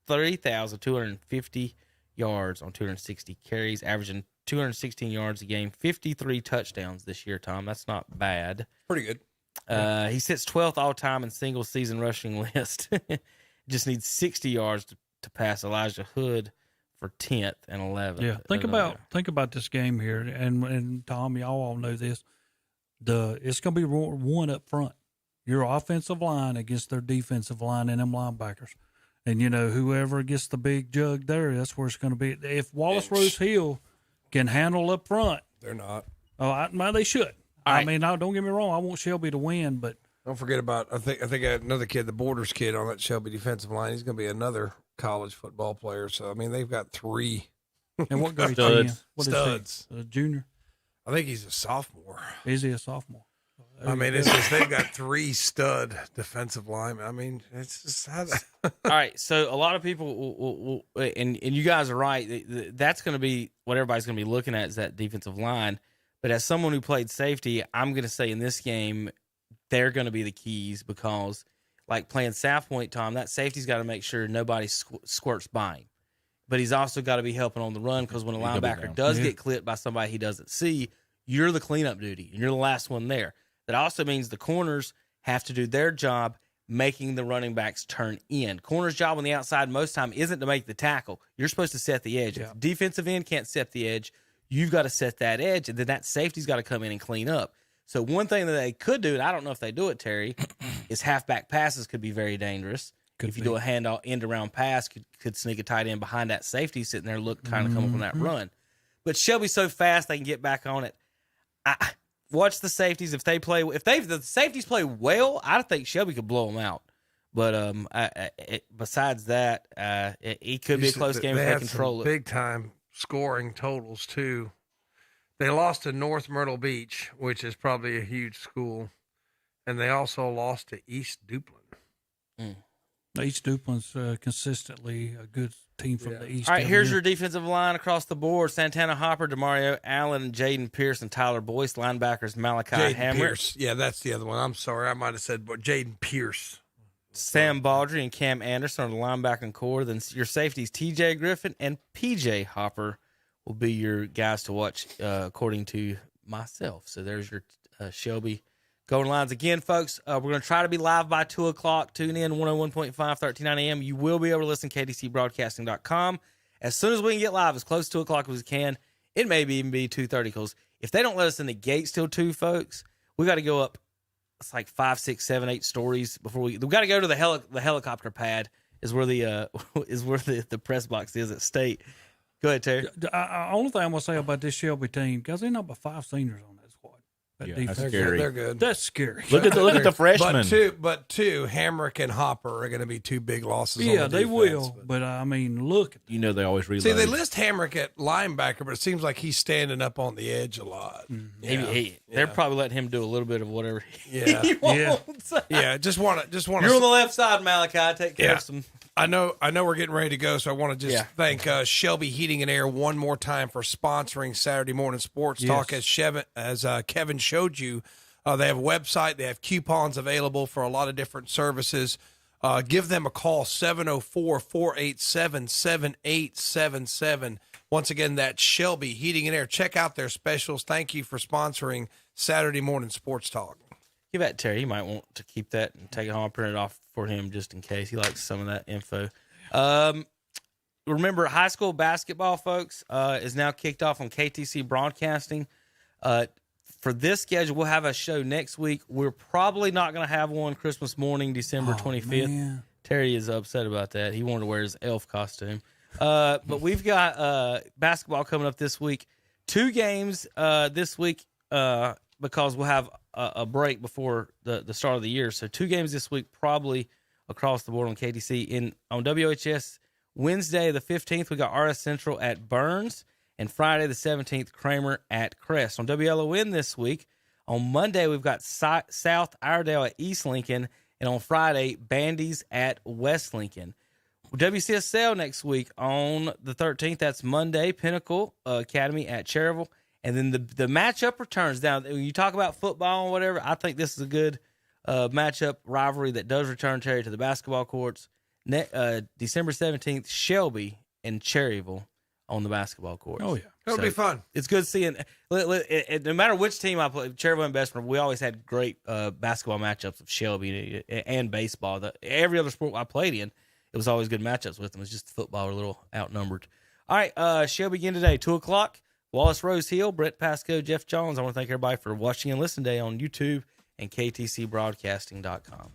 3,250 yards on 260 carries, averaging 216 yards a game, 53 touchdowns this year, Tom. That's not bad. pretty good. He sits 12th all-time in single-season rushing list. Just needs 60 yards to pass Elijah Hood for 10th and 11th. Yeah, think about this game here, and Tom, y'all all know this. It's going to be one up front. Your offensive line against their defensive line and them linebackers. And, whoever gets the big jug there, that's where it's going to be. If Wallace Rose Hill can handle up front. They're not. Oh, they should. I mean, don't get me wrong. I want Shelby to win, but. Don't forget about, I think another kid, the Borders kid on that Shelby defensive line. He's going to be another college football player. So, I mean, they've got three. And what grade? Studs. A junior? I think he's a sophomore. Is he a sophomore? I mean, it's just they've got three stud defensive linemen. I mean, it's just how that. All right, so a lot of people will and you guys are right. That's going to be what everybody's going to be looking at is that defensive line. But as someone who played safety, I'm going to say in this game, they're going to be the keys because, like playing South Point, Tom, that safety's got to make sure nobody squirts by him. But he's also got to be helping on the run because when a linebacker does get clipped by somebody he doesn't see, you're the cleanup duty, and you're the last one there. That also means the corners have to do their job making the running backs turn in. Corner's job on the outside most time isn't to make the tackle. You're supposed to set the edge. Yeah. If the defensive end can't set the edge, you've got to set that edge, and then that safety's got to come in and clean up. So one thing that they could do, and I don't know if they do it, Terry, is halfback passes could be very dangerous. If you do a handoff end-around pass, could sneak a tight end behind that safety sitting there, kind of coming from that run. But Shelby's so fast they can get back on it. Watch the safeties. If the safeties play well, I think Shelby could blow them out. But besides that, it could be a close game if they control it. Big time scoring totals too. They lost to North Myrtle Beach, which is probably a huge school, and they also lost to East Duplin. East Duplin's consistently a good team from the East. All right, here's your defensive line across the board. Santana Hopper, DeMario Allen, Jaden Pierce, and Tyler Boyce. Linebackers, Malachi Hammer. Pierce. Yeah, that's the other one. I'm sorry. I might have said Jaden Pierce. Sam Baldry and Cam Anderson are the linebacking core. Then your safeties, TJ Griffin and PJ Hopper, will be your guys to watch according to myself. So there's your Shelby Golden Lines. Again, folks, we're going to try to be live by 2 o'clock. Tune in 101.5, 1390 AM. You will be able to listen to KDCBroadcasting.com. As soon as we can get live, as close to 2 o'clock as we can, it may even be 2:30 because if they don't let us in the gates till 2, folks, we got to go up. It's like 5, 6, 7, 8 stories before we got to go to the helicopter pad is where the press box is at State. Go ahead, Terry. Only thing I'm going to say about this Shelby team, guys, they know about 5 seniors on that squad. That Yeah, defense. that's scary. They're good. That's scary. Look at the freshmen. But two, Hamrick and Hopper are going to be two big losses. Yeah, on the they defense, will. But I mean, look. You know they always reload. See, they list Hamrick at linebacker, but it seems like he's standing up on the edge a lot. They're probably letting him do a little bit of whatever Yeah. he wants. Yeah, just want to. You're on the left side, Malachi. Take care of some. I know we're getting ready to go, so I want to just thank Shelby Heating and Air one more time for sponsoring Saturday Morning Sports Talk. As Kevin showed you, they have a website. They have coupons available for a lot of different services. Give them a call, 704-487-7877. Once again, that's Shelby Heating and Air. Check out their specials. Thank you for sponsoring Saturday Morning Sports Talk. Give that to Terry. He might want to keep that and take it home. I'll print it off for him just in case. He likes some of that info. Remember, high school basketball, folks, is now kicked off on KTC Broadcasting. For this schedule, we'll have a show next week. We're probably not going to have one Christmas morning, December 25th. Man. Terry is upset about that. He wanted to wear his elf costume. But we've got basketball coming up this week. 2 games this week because we'll have a break before the start of the year. So 2 games this week, probably across the board on KTC. On WHS, Wednesday the 15th, we got RS Central at Burns. And Friday the 17th, Kramer at Crest. On WLON this week, on Monday, we've got South Iredale at East Lincoln. And on Friday, Bandy's at West Lincoln. WCSL next week on the 13th, that's Monday, Pinnacle Academy at Cherryville. And then the matchup returns. Now, when you talk about football and whatever, I think this is a good matchup rivalry that does return Terry to the basketball courts. December 17th, Shelby and Cherryville on the basketball courts. Oh, yeah. It'll be fun. It's good seeing, no matter which team I play, Cherryville and Bessemer, we always had great basketball matchups of Shelby and baseball. Every other sport I played in, it was always good matchups with them. It's just football were a little outnumbered. All right, Shelby again today, 2 o'clock. Wallace Rose Hill, Brett Pascoe, Jeff Jones. I want to thank everybody for watching and listening today on YouTube and KTCBroadcasting.com.